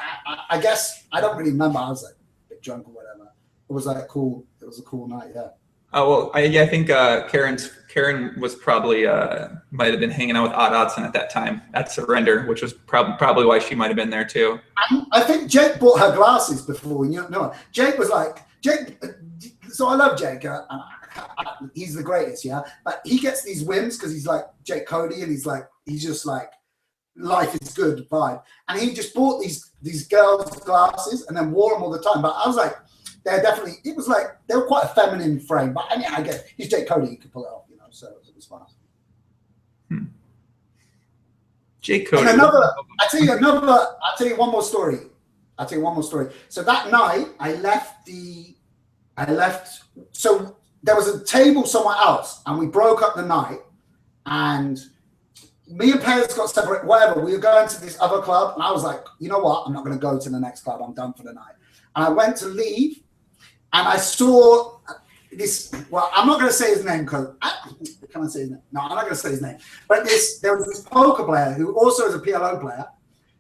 I guess, I don't really remember. I was like a bit drunk or whatever. It was like cool. It was a cool night, yeah. Oh, well, I think Karen was probably, might have been hanging out with Odd Odson at that time at Surrender, which was probably why she might have been there too. I think Jake bought her glasses before. You know, Jake was like, so I love Jake. He's the greatest, yeah. But he gets these whims because he's like Jake Cody, and he's just like life is good vibe. And he just bought these girls' glasses and then wore them all the time. But I was like, they're definitely. It was like they were quite a feminine frame. But I mean, I guess he's Jake Cody, he could pull it off, you know. So it was fun. Jake Cody. And I'll tell you one more story. So that night I left. So there was a table somewhere else, and we broke up the night, and me and Pez got separate, whatever. We were going to this other club, and I was like, you know what? I'm not going to go to the next club. I'm done for the night. And I went to leave, and I saw this, well, I'm not going to say his name because, can I say his name? No, I'm not going to say his name. But there was this poker player who also is a PLO player,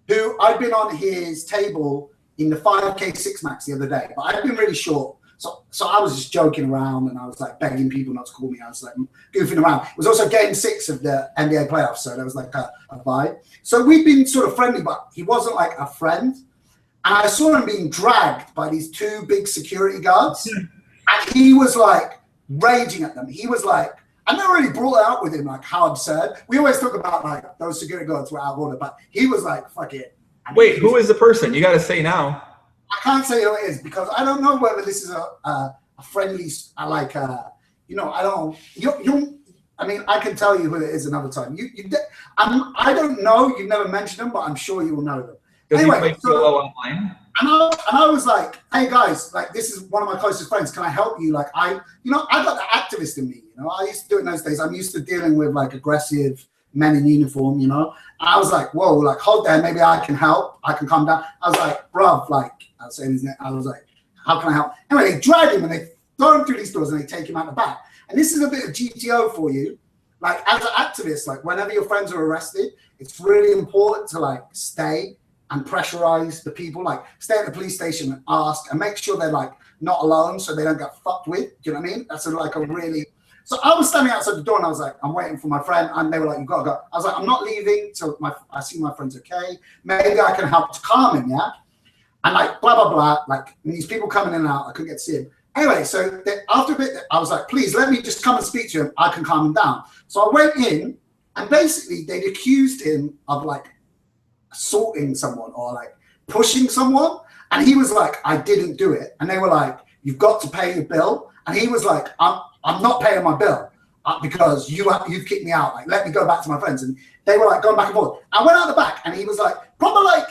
who I'd been on his table in the 5K 6 max the other day, but I'd been really short. So I was just joking around, and I was like begging people not to call me. I was like goofing around. It was also game 6 of the NBA playoffs, so there was like a vibe. So we'd been sort of friendly, but he wasn't like a friend. And I saw him being dragged by these 2 big security guards, and he was like raging at them. He was like, I never really brought it out with him, like how absurd. We always talk about like those security guards were out of order, but he was like, fuck it. Wait, who is the person? You got to say now. I can't say who it is because I don't know whether this is a friendly, you know, I don't, I mean, I can tell you who it is another time. I don't know, you've never mentioned them, but I'm sure you will know them. Anyway, so, online. And I was like, hey guys, like this is one of my closest friends. Can I help you? Like I got the activist in me, you know, I used to do it in those days. I'm used to dealing with like aggressive men in uniform, you know. I was like, whoa, like hold there, maybe I can help. I can calm down. I was like, bruv, like I was saying his name. I was like, how can I help? Anyway, they drag him and they throw him through these doors and they take him out the back. And this is a bit of GTO for you. Like as an activist, like whenever your friends are arrested, it's really important to like stay and pressurize the people, like stay at the police station and ask and make sure they're like not alone so they don't get fucked with. Do you know what I mean? That's like a really. So I was standing outside the door and I was like, I'm waiting for my friend. And they were like, you gotta go. I was like, I'm not leaving till I see my friend's okay. Maybe I can help to calm him, yeah? And like, blah, blah, blah. Like these people coming in and out, I couldn't get to see him. Anyway, so after a bit, I was like, please let me just come and speak to him. I can calm him down. So I went in and basically they'd accused him of like assaulting someone or like pushing someone. And he was like, I didn't do it. And they were like, you've got to pay your bill. And he was like, I'm not paying my bill because you've kicked me out. Like, let me go back to my friends. And they were like going back and forth. I went out the back and he was like, probably like,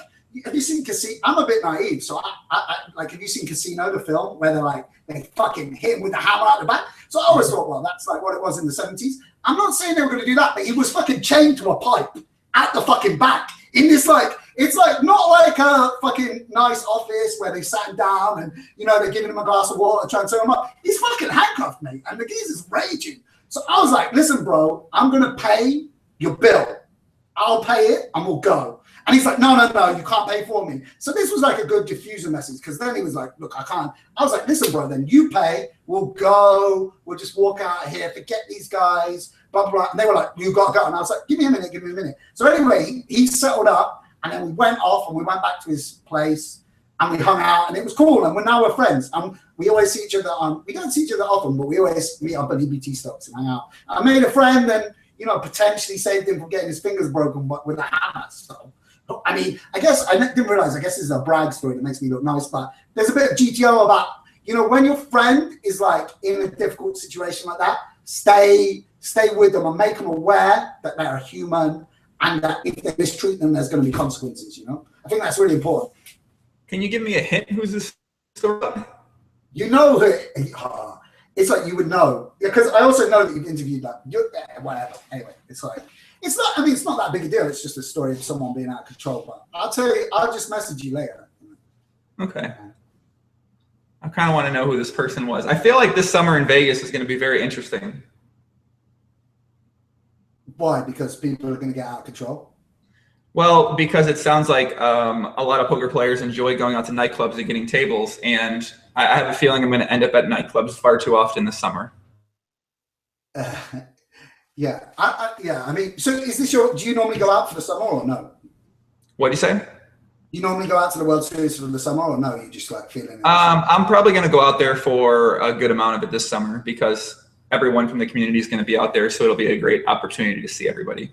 have you seen Casino? I'm a bit naive. So I like, have you seen Casino, the film where they're like, they fucking hit him with the hammer out the back? So I always thought, well, that's like what it was in the 70s. I'm not saying they were going to do that, but he was fucking chained to a pipe at the fucking back in this like, it's like not like a fucking nice office where they sat him down and, you know, they're giving him a glass of water, trying to turn him up. He's fucking handcuffed, mate. And the geezer's raging. So I was like, listen, bro, I'm going to pay your bill. I'll pay it and we'll go. And he's like, no, you can't pay for me. So this was like a good diffuser message because then he was like, look, I can't. I was like, listen, bro, then you pay. We'll go. We'll just walk out of here. Forget these guys. Blah, blah, blah. And they were like, you got to go. And I was like, give me a minute. So anyway, he settled up. And then we went off and we went back to his place and we hung out and it was cool. And now we're friends. And we always see each other we don't see each other often, but we always meet up at EBT stops and hang out. I made a friend and, you know, potentially saved him from getting his fingers broken with a hammer. So I mean, I guess I didn't realize. I guess this is a brag story that makes me look nice, but there's a bit of GTO about, you know, when your friend is like in a difficult situation like that, stay with them and make them aware that they're a human and that if they mistreat them, there's going to be consequences. You know, I think that's really important. Can you give me a hint? Who's this story about? You know who? It's like you would know, because I also know that you've interviewed that. Whatever. Anyway, it's like. It's not. I mean, it's not that big a deal. It's just a story of someone being out of control. But I'll tell you. I'll just message you later. Okay. I kind of want to know who this person was. I feel like this summer in Vegas is going to be very interesting. Why? Because people are going to get out of control. Well, because it sounds like a lot of poker players enjoy going out to nightclubs and getting tables, and I have a feeling I'm going to end up at nightclubs far too often this summer. Yeah, I mean, so is this do you normally go out for the summer or no? What do you say? You normally go out to the World Series for the summer or no? You just like feeling it? I'm probably going to go out there for a good amount of it this summer because everyone from the community is going to be out there, so it'll be a great opportunity to see everybody.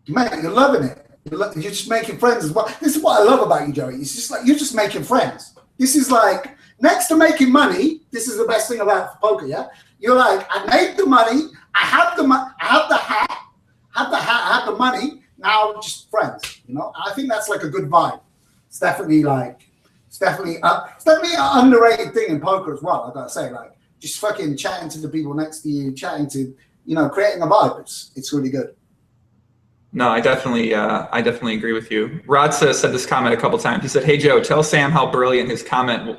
Mate, you're loving it. You're just making friends as well. This is what I love about you, Joey. It's just like you're just making friends. This is like, next to making money, this is the best thing about poker, yeah? You're like, I made the money, I have the hat, I have the money, now just friends, you know? I think that's like a good vibe. It's definitely an underrated thing in poker as well, I gotta say, like, just fucking chatting to the people next to you, creating a vibe, it's really good. No, I definitely agree with you. Rod said this comment a couple times. He said, "Hey Joe, tell Sam how brilliant his comment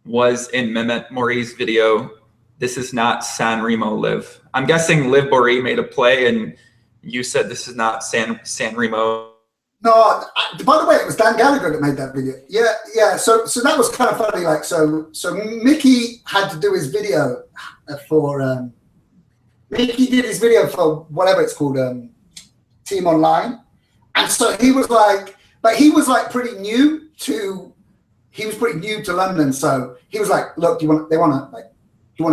was in Mehmet Mori's video. This is not San Remo Live." I'm guessing Liv Boree made a play, and you said this is not San Remo. No, by the way, it was Dan Gallagher that made that video. Yeah. So that was kind of funny. Like, so Mickey had to do his video for Mickey did his video for whatever it's called. Team Online, and so he was like pretty new to London, so he was like, look, do you want to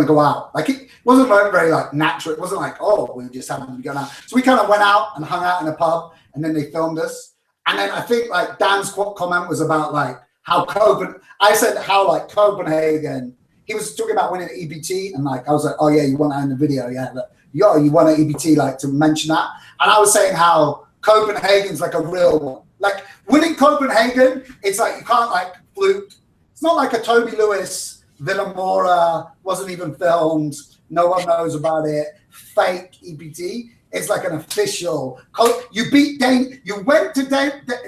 go out? Like, it wasn't very like natural. It wasn't like, oh, we just happened to be going out. So we kind of went out and hung out in a pub, and then they filmed us. And then I think like Dan's comment was about like how Copenhagen, he was talking about winning an EBT, and like I was like, oh yeah, you want that in the video, yeah, look, you want an EBT, like to mention that. And I was saying how Copenhagen's like a real one. Like winning Copenhagen, it's like you can't like fluke. It's not like a Toby Lewis, Villamora, wasn't even filmed, no one knows about it, fake EBT. It's like an official. You went to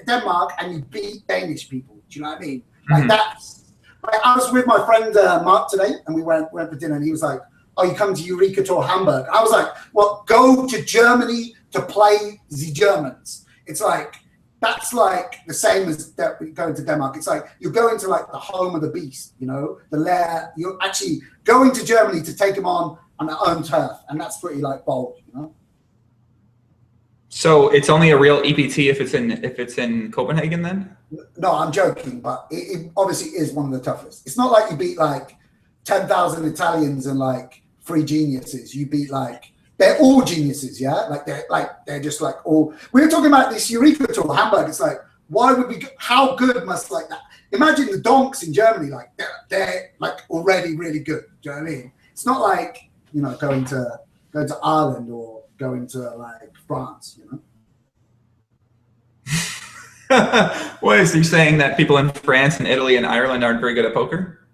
Denmark and you beat Danish people. Do you know what I mean? Like that's. Like I was with my friend Mark today, and we went for dinner, and he was like, "Oh, you come to Eureka Tour Hamburg?" I was like, "Well, go to Germany to play the Germans." It's like that's like the same as going to Denmark. It's like you're going to like the home of the beast, you know, the lair. You're actually going to Germany to take them on their own turf, and that's pretty like bold, you know. So it's only a real EPT if it's in Copenhagen then? No, I'm joking, but it obviously is one of the toughest. It's not like you beat like 10,000 Italians and like 3 geniuses. You beat like they're all geniuses, yeah. They're just like all. We were talking about this Eureka Tour Hamburg. It's like, why would we? How good must like that? Imagine the donks in Germany, like they're like already really good. Do you know what I mean? It's not like, you know, going to Ireland or going to like France, you know. What is he saying, that people in France and Italy and Ireland aren't very good at poker?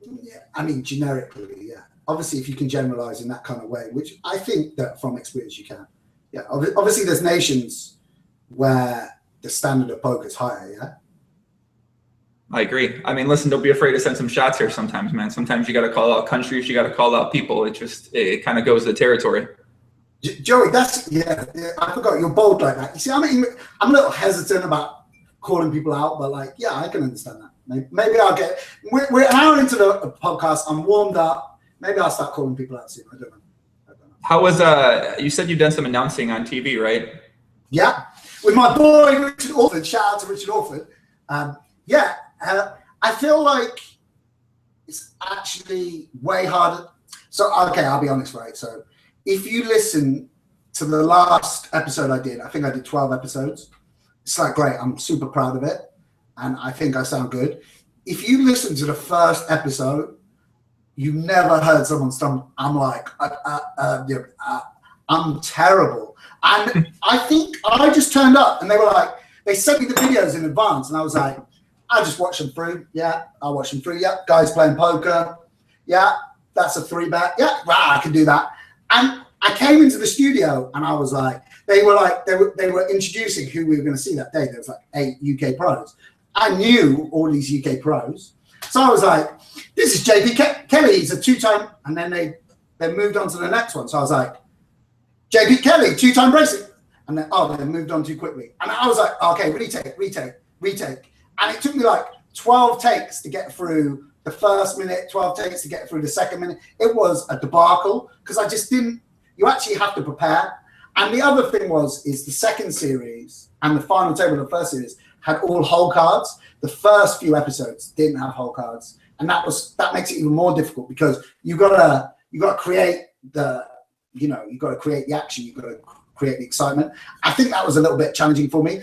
Yeah, I mean generically, yeah. Obviously, if you can generalize in that kind of way, which I think that from experience you can. Yeah, obviously there's nations where the standard of poker is higher, yeah. I agree. I mean, listen, don't be afraid to send some shots here sometimes, man. Sometimes you got to call out countries, you got to call out people. It kind of goes with the territory. Joey, yeah, I forgot you're bold like that. You see, I'm a little hesitant about calling people out, but like, yeah, I can understand that. Maybe I'll get. We're an hour into the podcast. I'm warmed up. Maybe I'll start calling people out soon. I don't know. How was you said you've done some announcing on TV, right? Yeah, with my boy Richard Orford. Shout out to Richard Orford. I feel like it's actually way harder. So okay, I'll be honest, right? So if you listen to the last episode I did, I think I did 12 episodes. It's like, great, I'm super proud of it. And I think I sound good. If you listen to the first episode, you never heard someone stumble. I'm like, I'm terrible. And I think I just turned up and they were like, they sent me the videos in advance. And I was like, I just watch them through. Yeah, I'll watch them through. Yeah, guys playing poker. Yeah, that's a 3-bet. Yeah, wow, I can do that. And I came into the studio and I was like, they were introducing who we were going to see that day. There was like 8 UK pros. I knew all these UK pros. So I was like, this is JP Kelly. He's a 2-time. And then they moved on to the next one. So I was like, JP Kelly, 2-time racing. And then, they moved on too quickly. And I was like, okay, retake. And it took me like 12 takes to get through the first minute, 12 takes to get through the second minute. It was a debacle because I just didn't, you actually have to prepare. And the other thing is the second series and the final table of the first series had all hole cards. The first few episodes didn't have hole cards. And that makes it even more difficult because you gotta create you got to create the action, you got to create the excitement. I think that was a little bit challenging for me.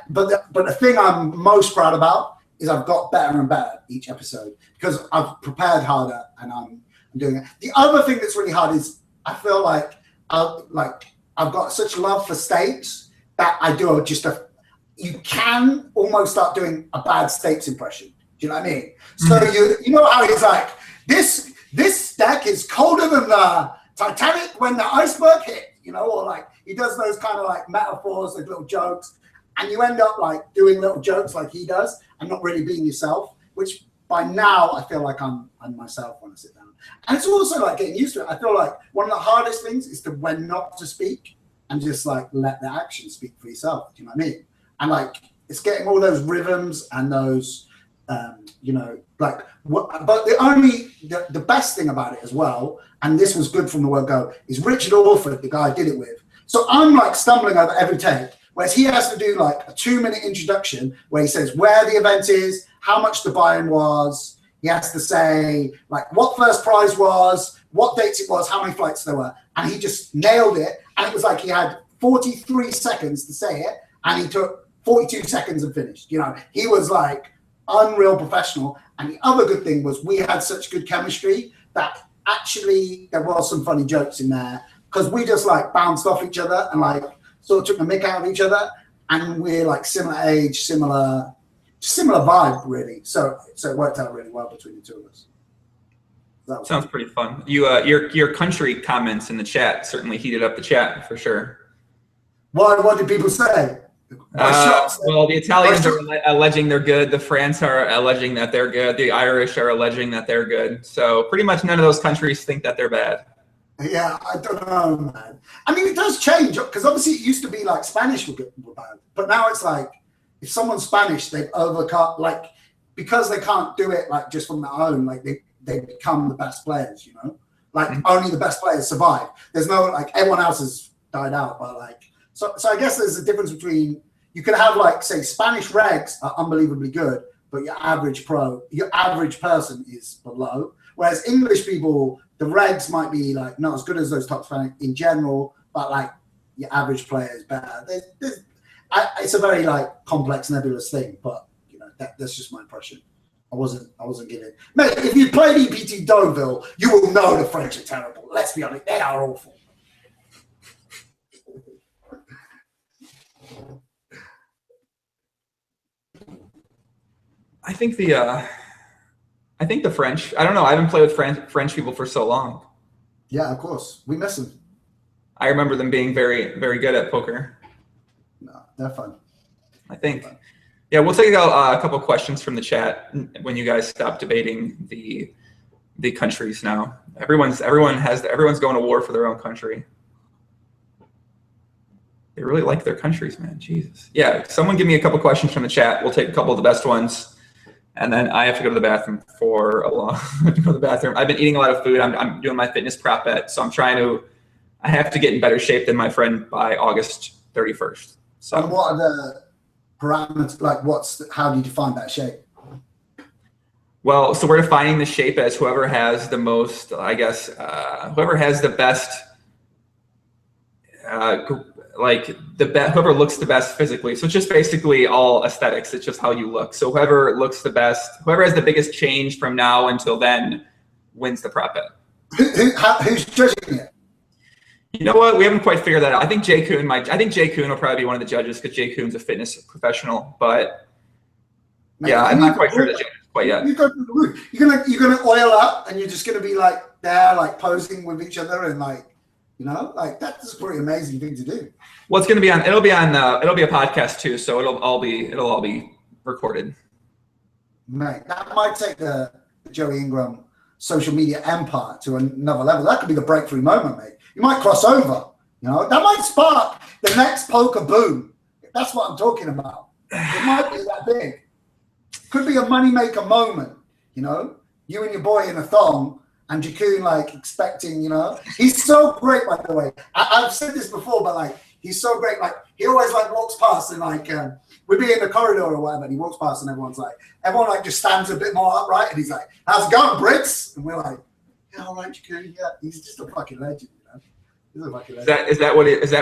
But the thing I'm most proud about is I've got better and better each episode because I've prepared harder and I'm doing it. The other thing that's really hard is I feel like I've got such love for Stapes that I do you can almost start doing a bad Stapes impression. Do you know what I mean? So you know how he's like, this deck is colder than the Titanic when the iceberg hit, or like he does those kind of like metaphors, like little jokes, and you end up like doing little jokes like he does and not really being yourself, which by now I feel like I'm myself when I sit down. And it's also like getting used to it. I feel like one of the hardest things is to when not to speak and just like let the action speak for yourself. Do you know what I mean? And like it's getting all those rhythms and those but the best thing about it as well, and this was good from the word go, is Richard Orford, the guy I did it with. So I'm like stumbling over every take, whereas he has to do like a 2-minute introduction where he says where the event is, how much the buy-in was. He has to say like what first prize was, what dates it was, how many flights there were. And he just nailed it. And it was like he had 43 seconds to say it and he took 42 seconds and finished. He was like unreal professional. And the other good thing was we had such good chemistry that actually there was some funny jokes in there because we just like bounced off each other and like sort of took the mick out of each other, and we're like similar age, similar vibe really. So it worked out really well between the two of us. That sounds pretty fun. Your country comments in the chat certainly heated up the chat for sure. What did people say? Well, the Italians are alleging they're good. The French are alleging that they're good. The Irish are alleging that they're good. So pretty much none of those countries think that they're bad. Yeah, I don't know, man. I mean, it does change because obviously it used to be like Spanish were bad, but now it's like if someone's Spanish, they've overcut because they can't do it like just from their own. Like they become the best players, Like only the best players survive. There's no like everyone else has died out, but like. So I guess there's a difference between you could have like say Spanish regs are unbelievably good, but your average person is below. Whereas English people, the regs might be like not as good as those top Spanish in general, but like your average player is better. It's a very like complex nebulous thing, but that's just my impression. I wasn't giving. Mate, if you played EPT Deauville, you will know the French are terrible. Let's be honest, they are awful. I think the French. I don't know. I haven't played with French people for so long. Yeah, of course, we miss them. I remember them being very, very good at poker. No, they're fun. I think. Yeah, we'll take a couple questions from the chat when you guys stop debating the countries now. Everyone's going to war for their own country. They really like their countries, man. Jesus. Yeah, someone give me a couple questions from the chat. We'll take a couple of the best ones. And then I have to go to the bathroom I've been eating a lot of food. I'm doing my fitness prep so I have to get in better shape than my friend by August 31st. So and what are the parameters, like how do you define that shape? Well, so we're defining the shape as whoever has the most, I guess, whoever has the best, like whoever looks the best physically. So it's just basically all aesthetics. It's just how you look. So whoever looks the best, whoever has the biggest change from now until then wins the prop bet. Who's judging it? You know what? We haven't quite figured that out. I think Jay Kuhn will probably be one of the judges because Jay Kuhn's a fitness professional. But yeah, I'm not quite sure the judges quite yet. You go through the roof. You're gonna oil up, and you're just gonna be like there, like posing with each other, and like, you know, like that's a pretty amazing thing to do. Well, it'll be a podcast too, so it'll all be recorded. Mate, that might take the Joey Ingram social media empire to another level. That could be the breakthrough moment, mate. You might cross over, you know, that might spark the next poker boom. That's what I'm talking about. It might be that big. Could be a moneymaker moment, you know, you and your boy in a thong and Jakun like expecting, you know, he's so great, by the way. I've said this before, but like, he's so great. Like, he always like walks past and like, we'd be in the corridor or whatever, and he walks past and everyone like just stands a bit more upright and he's like, how's it going, Brits? And we're like, yeah, all right, Jakun, yeah. He's just a fucking legend, you know. He's a fucking legend. Is that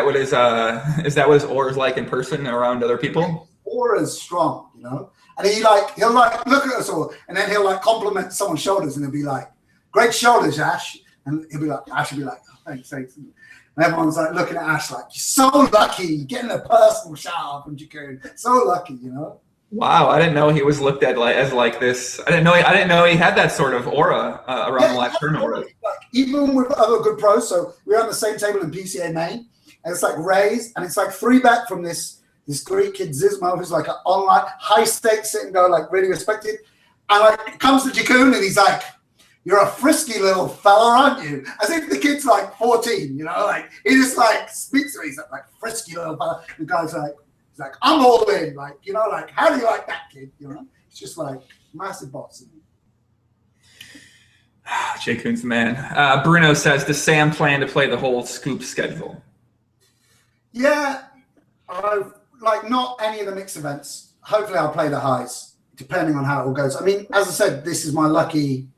what his aura is like in person around other people? Aura's strong, you know. And he'll like look at us all, and then he'll like compliment someone's shoulders, and he'll be like, "Great shoulders, Ash." And Ash will be like, "Oh, thanks." And everyone's like looking at Ash like, "You're so lucky, getting a personal shout out from Jakun. So lucky, you know." Wow, I didn't know he was looked at as like this. I didn't know he had that sort of aura around the last tournament. Like, even with other good pros, so we're on the same table in PCA main, and it's like raised, and it's like 3-bet from this Greek kid Zizmo, who's like an online high stakes sit and go, like really respected. And like it comes to Jakun and he's like, "You're a frisky little fella, aren't you?" As if the kid's like 14, you know, like he just like speaks to me, he's like frisky little fella. The guy's like, he's like, "I'm all in," like, you know, like, how do you like that kid? You know, it's just like massive boss. Jay Kuhn's the man. Bruno says, does Sam plan to play the whole scoop schedule? Yeah, like not any of the mixed events. Hopefully I'll play the highs, depending on how it all goes. I mean, as I said, this is my lucky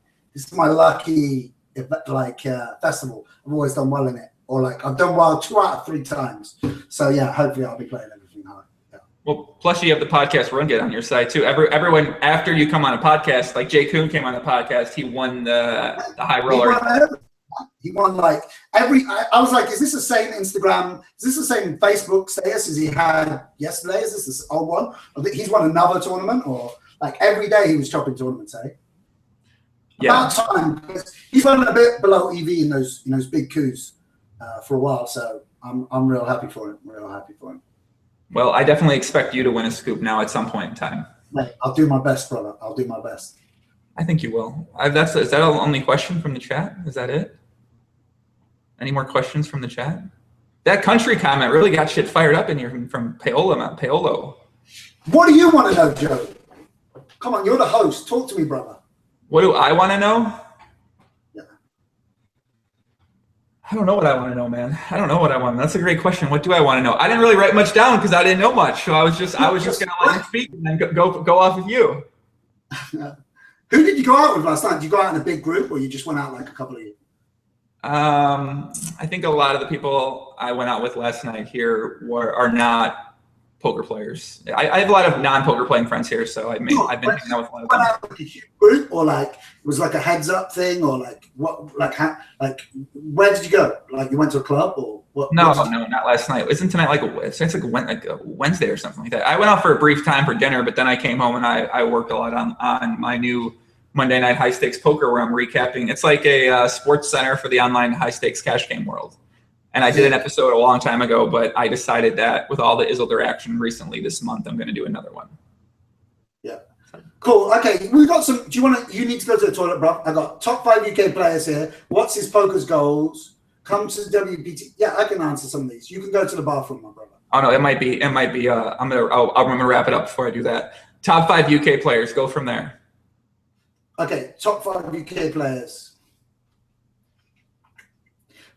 festival. I've always done well in it, or like I've done well 2 out of 3 times. So yeah, hopefully I'll be playing everything high. Yeah. Well, plus you have the podcast Run Get on your side too. Everyone after you come on a podcast, like Jay Kuhn came on the podcast, he won the high roller. He won like I was like, is this the same Instagram? Is this the same Facebook status as he had yesterday? Is this the old one? I think he's won another tournament, or like every day he was chopping tournaments, eh? Yeah. About time, because he's running a bit below EV in those big coups for a while. So I'm real happy for him. Well, I definitely expect you to win a scoop now at some point in time. Mate, I'll do my best, brother. I'll do my best. I think you will. Is that the only question from the chat? Is that it? Any more questions from the chat? That country comment really got shit fired up in here from Paolo. What do you want to know, Joe? Come on, you're the host. Talk to me, brother. What do I want to know? Yeah. I don't know what I want to know, man. I don't know what I want. That's a great question. What do I want to know? I didn't really write much down because I didn't know much. So I was just gonna let you speak and then go off of you. Who did you go out with last night? Did you go out in a big group, or you just went out like a couple of you? I think a lot of the people I went out with last night here are not poker players. I have a lot of non-poker playing friends here, so I've been hanging out with a lot of them. Went out like a huge group, or like it was like a heads-up thing, or like what? Like where did you go? Like you went to a club, or what? No, not last night. Isn't tonight like a Wednesday or something like that? I went out for a brief time for dinner, but then I came home and I worked a lot on my new Monday Night High Stakes Poker, where I'm recapping. It's like a sports center for the online high stakes cash game world. And I did an episode a long time ago, but I decided that with all the Isildur action recently this month, I'm going to do another one. Yeah. Cool. Okay. We got some. You need to go to the toilet, bro. I got top 5 UK players here. What's his poker's goals? Come to the WPT. Yeah, I can answer some of these. You can go to the bathroom, my brother. Oh no, it might be. I'm gonna wrap it up before I do that. Top 5 UK players. Go from there. Okay, top 5 UK players.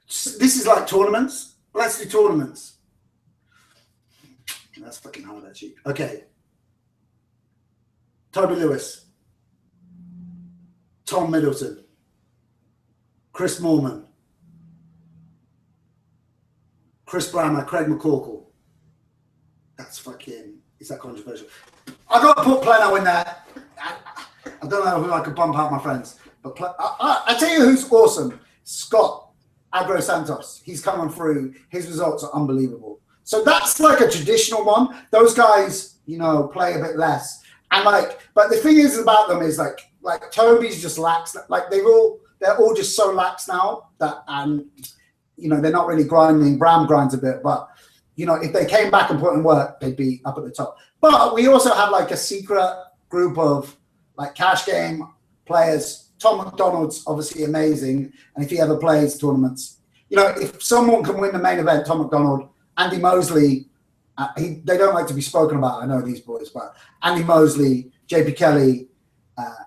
This is like tournaments. Let's do tournaments. That's fucking hard, actually. Okay. Toby Lewis. Tom Middleton. Chris Moorman. Chris Brammer, Craig McCorkle. That's fucking, is that controversial? I got to put Plano in there. I don't know who I could bump out my friends, but I tell you who's awesome. Scott Agro Santos. He's coming through. His results are unbelievable. So that's like a traditional one. Those guys, you know, play a bit less. And like, but the thing is about them is like Toby's just lax. Like they're all just so lax now that, and you know, they're not really grinding. Bram grinds a bit, but you know, if they came back and put in work, they'd be up at the top. But we also have like a secret group of like cash game players. Tom McDonald's obviously amazing, and if he ever plays tournaments, you know, if someone can win the main event, Tom McDonald, Andy Mosley, they don't like to be spoken about. I know these boys, but Andy Mosley, JP Kelly,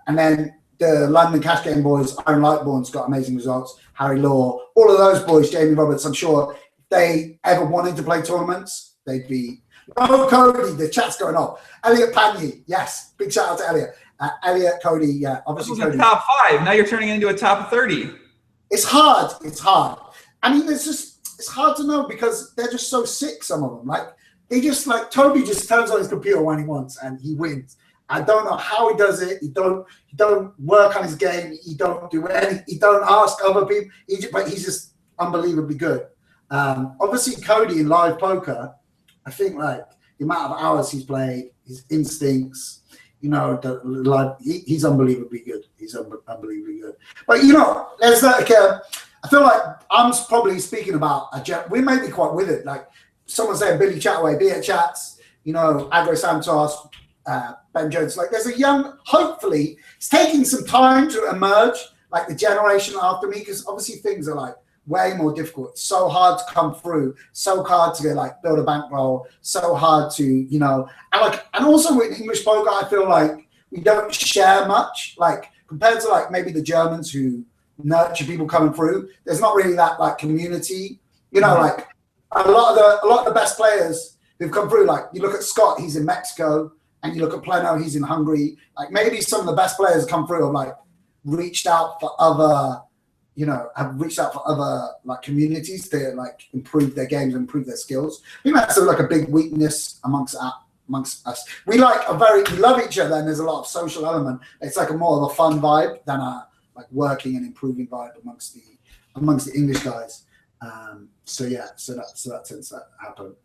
and then the London Cash Game boys, Aaron Lightbourne's got amazing results. Harry Law, all of those boys, Jamie Roberts. I'm sure if they ever wanted to play tournaments, they'd be. Oh, Cody, the chat's going off. Elliot Pagny, yes, big shout out to Elliot. Elliot, Cody, yeah, obviously. This was a top 5. Now you're turning it into a top 30. It's hard. It's hard. I mean, it's hard to know because they're just so sick. Some of them, like they just like Toby just turns on his computer when he wants and he wins. I don't know how he does it. He don't work on his game. He don't do any. He don't ask other people. But he's just unbelievably good. Obviously, Cody in live poker, I think like the amount of hours he's played, his instincts. You know, he's unbelievably good. He's unbelievably good. But you know, there's like I feel like I'm probably speaking about we may be quite with it. Like someone saying Billy Chataway, Be It Chats, you know, Agro Santos, Ben Jones. Like there's a young, hopefully, it's taking some time to emerge, like the generation after me, because obviously things are like way more difficult. It's so hard to come through, so hard to like build a bankroll, so hard to, you know, and also with English poker, I feel like we don't share much, like compared to like maybe the Germans who nurture people coming through. There's not really that like community, you know, like a lot of the best players who've come through, like you look at Scott, he's in Mexico, and you look at Plano, he's in Hungary. Like maybe some of the best players come through have like reached out for other, you know, have reached out for other like communities to like improve their games and improve their skills. I think that's like a big weakness amongst us. We love each other, and there's a lot of social element. It's like a more of a fun vibe than a like working and improving vibe amongst the English guys. So that tends to happen.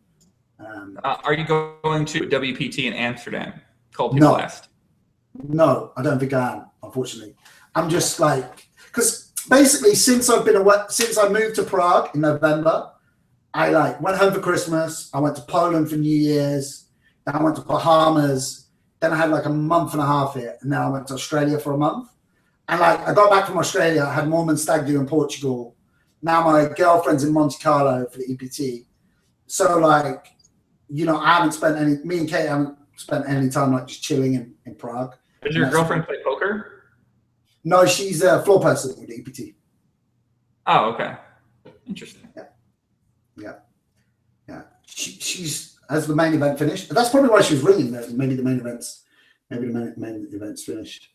Are you going to WPT in Amsterdam? Called people asked. No, I don't think I am. Unfortunately, I'm just like because. Basically, since I moved to Prague in November, I like went home for Christmas. I went to Poland for New Year's. Then I went to Bahamas. Then I had like a month and a half here, and then I went to Australia for a month. And like I got back from Australia, I had Mormon Stag Do in Portugal. Now my girlfriend's in Monte Carlo for the EPT. So like, you know, me and Kate haven't spent any time like just chilling in Prague. Does your girlfriend play poker? No, she's a floor person with the EPT. Oh, okay. Interesting. Yeah. She's has the main event finished. That's probably why she was ringing. Maybe the main event's finished.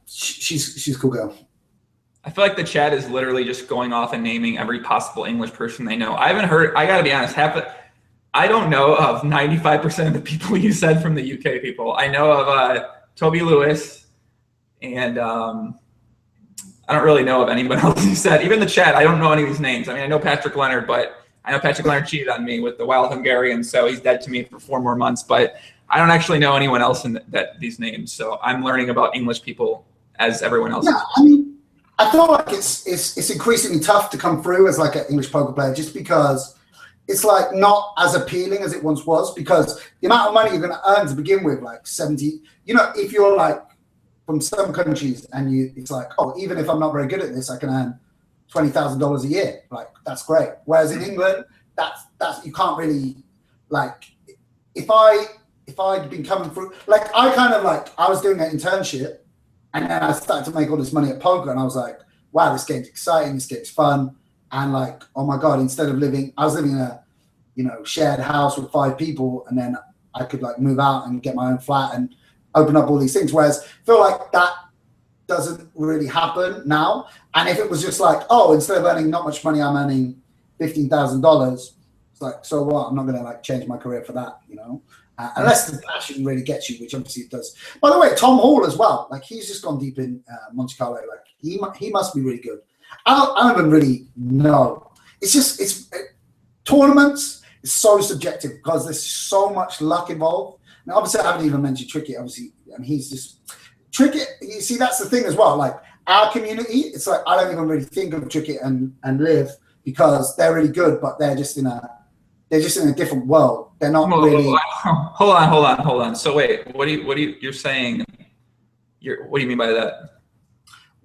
She's a cool girl. I feel like the chat is literally just going off and naming every possible English person they know. I haven't heard. I gotta be honest. I don't know of 95% of the people you said from the UK people. I know of Toby Lewis. And I don't really know of anybody else you said. Even the chat, I don't know any of these names. I mean, I know Patrick Leonard, but I know Patrick Leonard cheated on me with the Wild Hungarian, so he's dead to me for 4 more months. But I don't actually know anyone else in these names. So I'm learning about English people as everyone else. Yeah, I mean, I feel like it's increasingly tough to come through as like an English poker player just because it's like not as appealing as it once was because the amount of money you're going to earn to begin with, like 70, you know, if you're like, from some countries, and it's like, oh, even if I'm not very good at this, I can earn $20,000 a year. Like that's great. Whereas in England, that's you can't really like. If I'd been coming through, like I was doing an internship, and then I started to make all this money at poker, and I was like, wow, this game's exciting, this game's fun, and like, oh my god, I was living in a, you know, shared house with 5 people, and then I could like move out and get my own flat and open up all these things, whereas I feel like that doesn't really happen now. And if it was just like, oh, instead of earning not much money, I'm earning $15,000. It's like, so what? I'm not going to like change my career for that, you know, unless the passion really gets you, which obviously it does. By the way, Tom Hall as well. Like he's just gone deep in Monte Carlo. Like he must be really good. I don't even really know. It's tournaments is so subjective because there's so much luck involved. Now, obviously, I haven't even mentioned Trickett. Obviously, and he's just Trickett. You see, that's the thing as well. Like our community, it's like I don't even really think of Trickett and Liv because they're really good, but they're just in a different world. They're not really. Hold on. So wait, what do you're saying? What do you mean by that?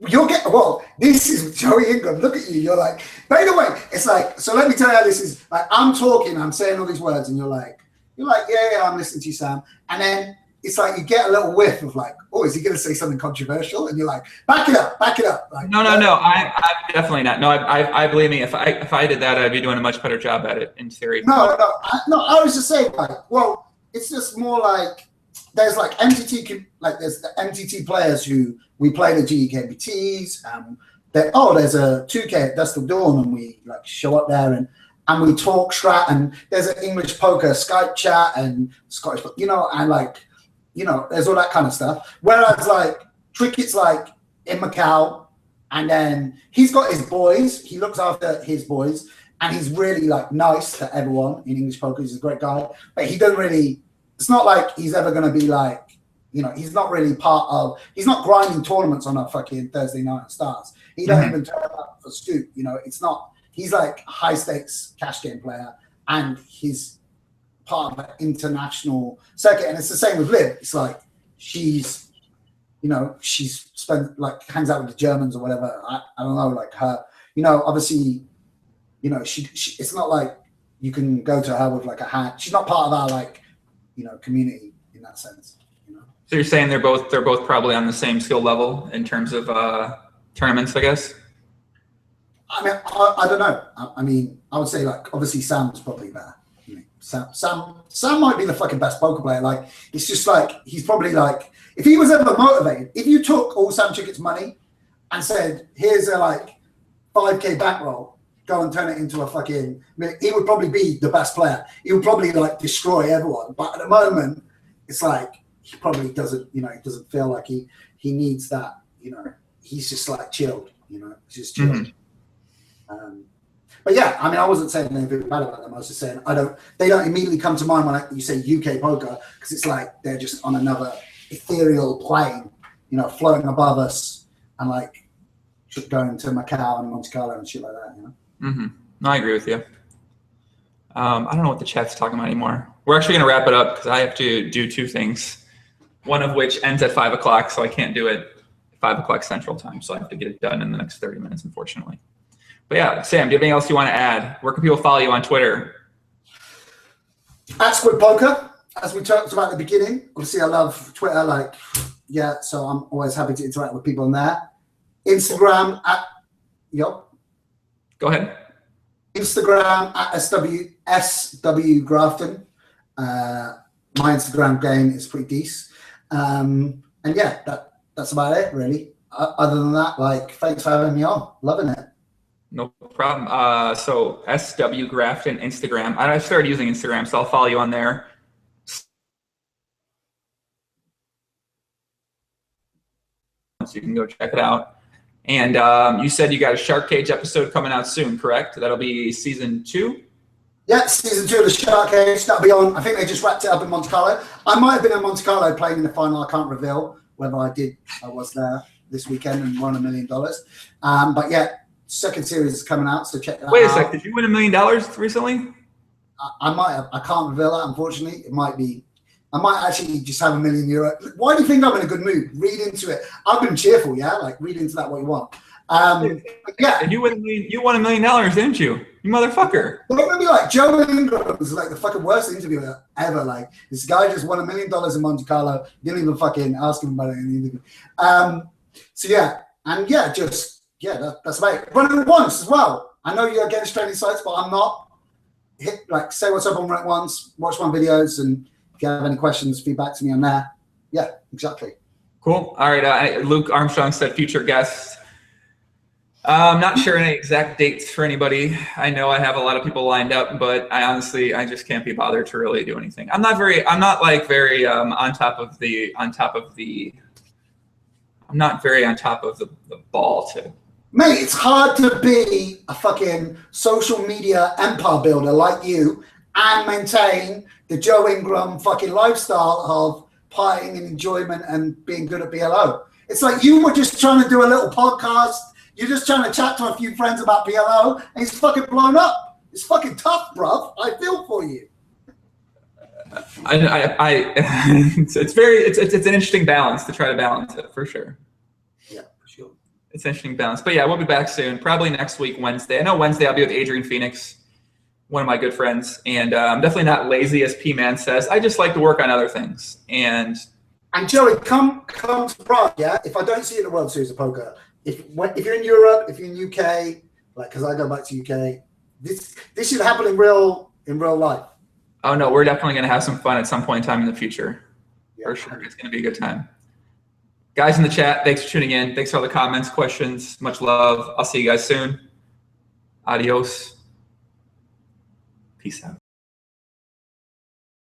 You'll get, well, this is Joey Ingram. Look at you. You're like, by the way, it's like, so let me tell you how this is. Like, I'm talking, I'm saying all these words, and you're like, yeah, I'm listening to you, Sam. And then it's like you get a little whiff of like, oh, is he going to say something controversial? And you're like, back it up. Like, no. I'm definitely not. No, I believe me. If I did that, I'd be doing a much better job at it in theory. No. I was just saying, like, well, it's just more like there's like MTT, like there's the MTT players who we play the GEKBTs. There's a 2K at Dusk Till Dawn, and we like show up there and we talk strat, and there's an English poker Skype chat and Scottish, you know, and like, you know, there's all that kind of stuff. Whereas like Trickett's like in Macau, and then he's got his boys. He looks after his boys, and he's really like nice to everyone in English poker. He's a great guy, but he doesn't really. It's not like he's ever going to be like, you know, he's not really part of. He's not grinding tournaments on a fucking Thursday night at Stars. He don't even turn up for Scoop. You know, it's not. He's like high stakes cash game player, and he's part of an international circuit. And it's the same with Liv. It's like she's spent like hangs out with the Germans or whatever. I don't know, like her. You know, obviously, you know, she it's not like you can go to her with like a hat. She's not part of our like, you know, community in that sense. You know. So you're saying they're both probably on the same skill level in terms of tournaments, I guess. I mean, I don't know. I mean, I would say like obviously Sam's probably better. You know, Sam might be the fucking best poker player. Like it's just like he's probably like if he was ever motivated. If you took all Sam Trickett's money and said, "Here's a like 5K bankroll, go and turn it into a fucking," he would probably be the best player. He would probably like destroy everyone. But at the moment, it's like he probably doesn't. You know, he doesn't feel like he needs that. You know, he's just like chilled. You know, he's just chilled. Mm-hmm. But yeah, I mean, I wasn't saying anything bad about them. I was just saying they don't immediately come to mind when you say UK poker because it's like they're just on another ethereal plane, you know, floating above us and like just going to Macau and Monte Carlo and shit like that, you know. Mm-hmm. No, I agree with you. I don't know what the chat's talking about anymore. We're actually gonna wrap it up because I have to do two things. One of which ends at 5 o'clock, so I can't do it at 5 o'clock Central Time. So I have to get it done in the next 30 minutes, unfortunately. But yeah, Sam, do you have anything else you want to add? Where can people follow you on Twitter? At Squid Poker, as we talked about at the beginning. Obviously, I love Twitter. Like, yeah, so I'm always happy to interact with people on there. Instagram at Go ahead. Instagram at SW Grafton. My Instagram game is pretty decent. And yeah, that's about it, really. Other than that, like, thanks for having me on. Loving it. No problem. So SW Grafton Instagram. I started using Instagram, so I'll follow you on there. So you can go check it out. And you said you got a Shark Cage episode coming out soon, correct? That'll be season 2? Yeah, season 2 of the Shark Cage. That'll be on. I think they just wrapped it up in Monte Carlo. I might have been in Monte Carlo playing in the final. I can't reveal whether I was there this weekend and won $1 million. But yeah, second series is coming out, so check that out. Wait a sec, did you win $1 million recently? I might have. I can't reveal that, unfortunately. It might be. I might actually just have €1 million. Why do you think I'm in a good mood? Read into it. I've been cheerful, yeah? Like, read into that what you want. Yeah. And you won $1 million, didn't you? You motherfucker. Don't remember, like, Joe Ingram was like the fucking worst interviewer ever. Like, this guy just won $1 million in Monte Carlo. Didn't even fucking ask him about anything. So, yeah. And, yeah, that's about it. Run it once as well. I know you're against training sites, but I'm not. Say what's up on Run It Once, watch my videos, and if you have any questions, feedback to me on there. Yeah, exactly. Cool. All right. Luke Armstrong said future guest. I'm not sure any exact dates for anybody. I know I have a lot of people lined up, but I just can't be bothered to really do anything. I'm not very on top of the ball to. Mate, it's hard to be a fucking social media empire builder like you and maintain the Joe Ingram fucking lifestyle of partying and enjoyment and being good at BLO. It's like you were just trying to do a little podcast. You're just trying to chat to a few friends about PLO, and it's fucking blown up. It's fucking tough, bruv. I feel for you. It's an interesting balance to try to balance it for sure. Yeah, for sure. It's an interesting balance, but yeah, we'll be back soon. Probably next week, Wednesday. I know Wednesday I'll be with Adrian Phoenix, one of my good friends, and I'm definitely not lazy, as P-Man says. I just like to work on other things. And Joey, come to Prague, yeah. If I don't see you at the World Series of Poker. If you're in Europe, if you're in UK, like because I go back to UK, this should happen in real life. Oh no, we're definitely going to have some fun at some point in time in the future. Yeah. For sure, it's going to be a good time. Guys in the chat, thanks for tuning in. Thanks for all the comments, questions. Much love. I'll see you guys soon. Adios. Peace out.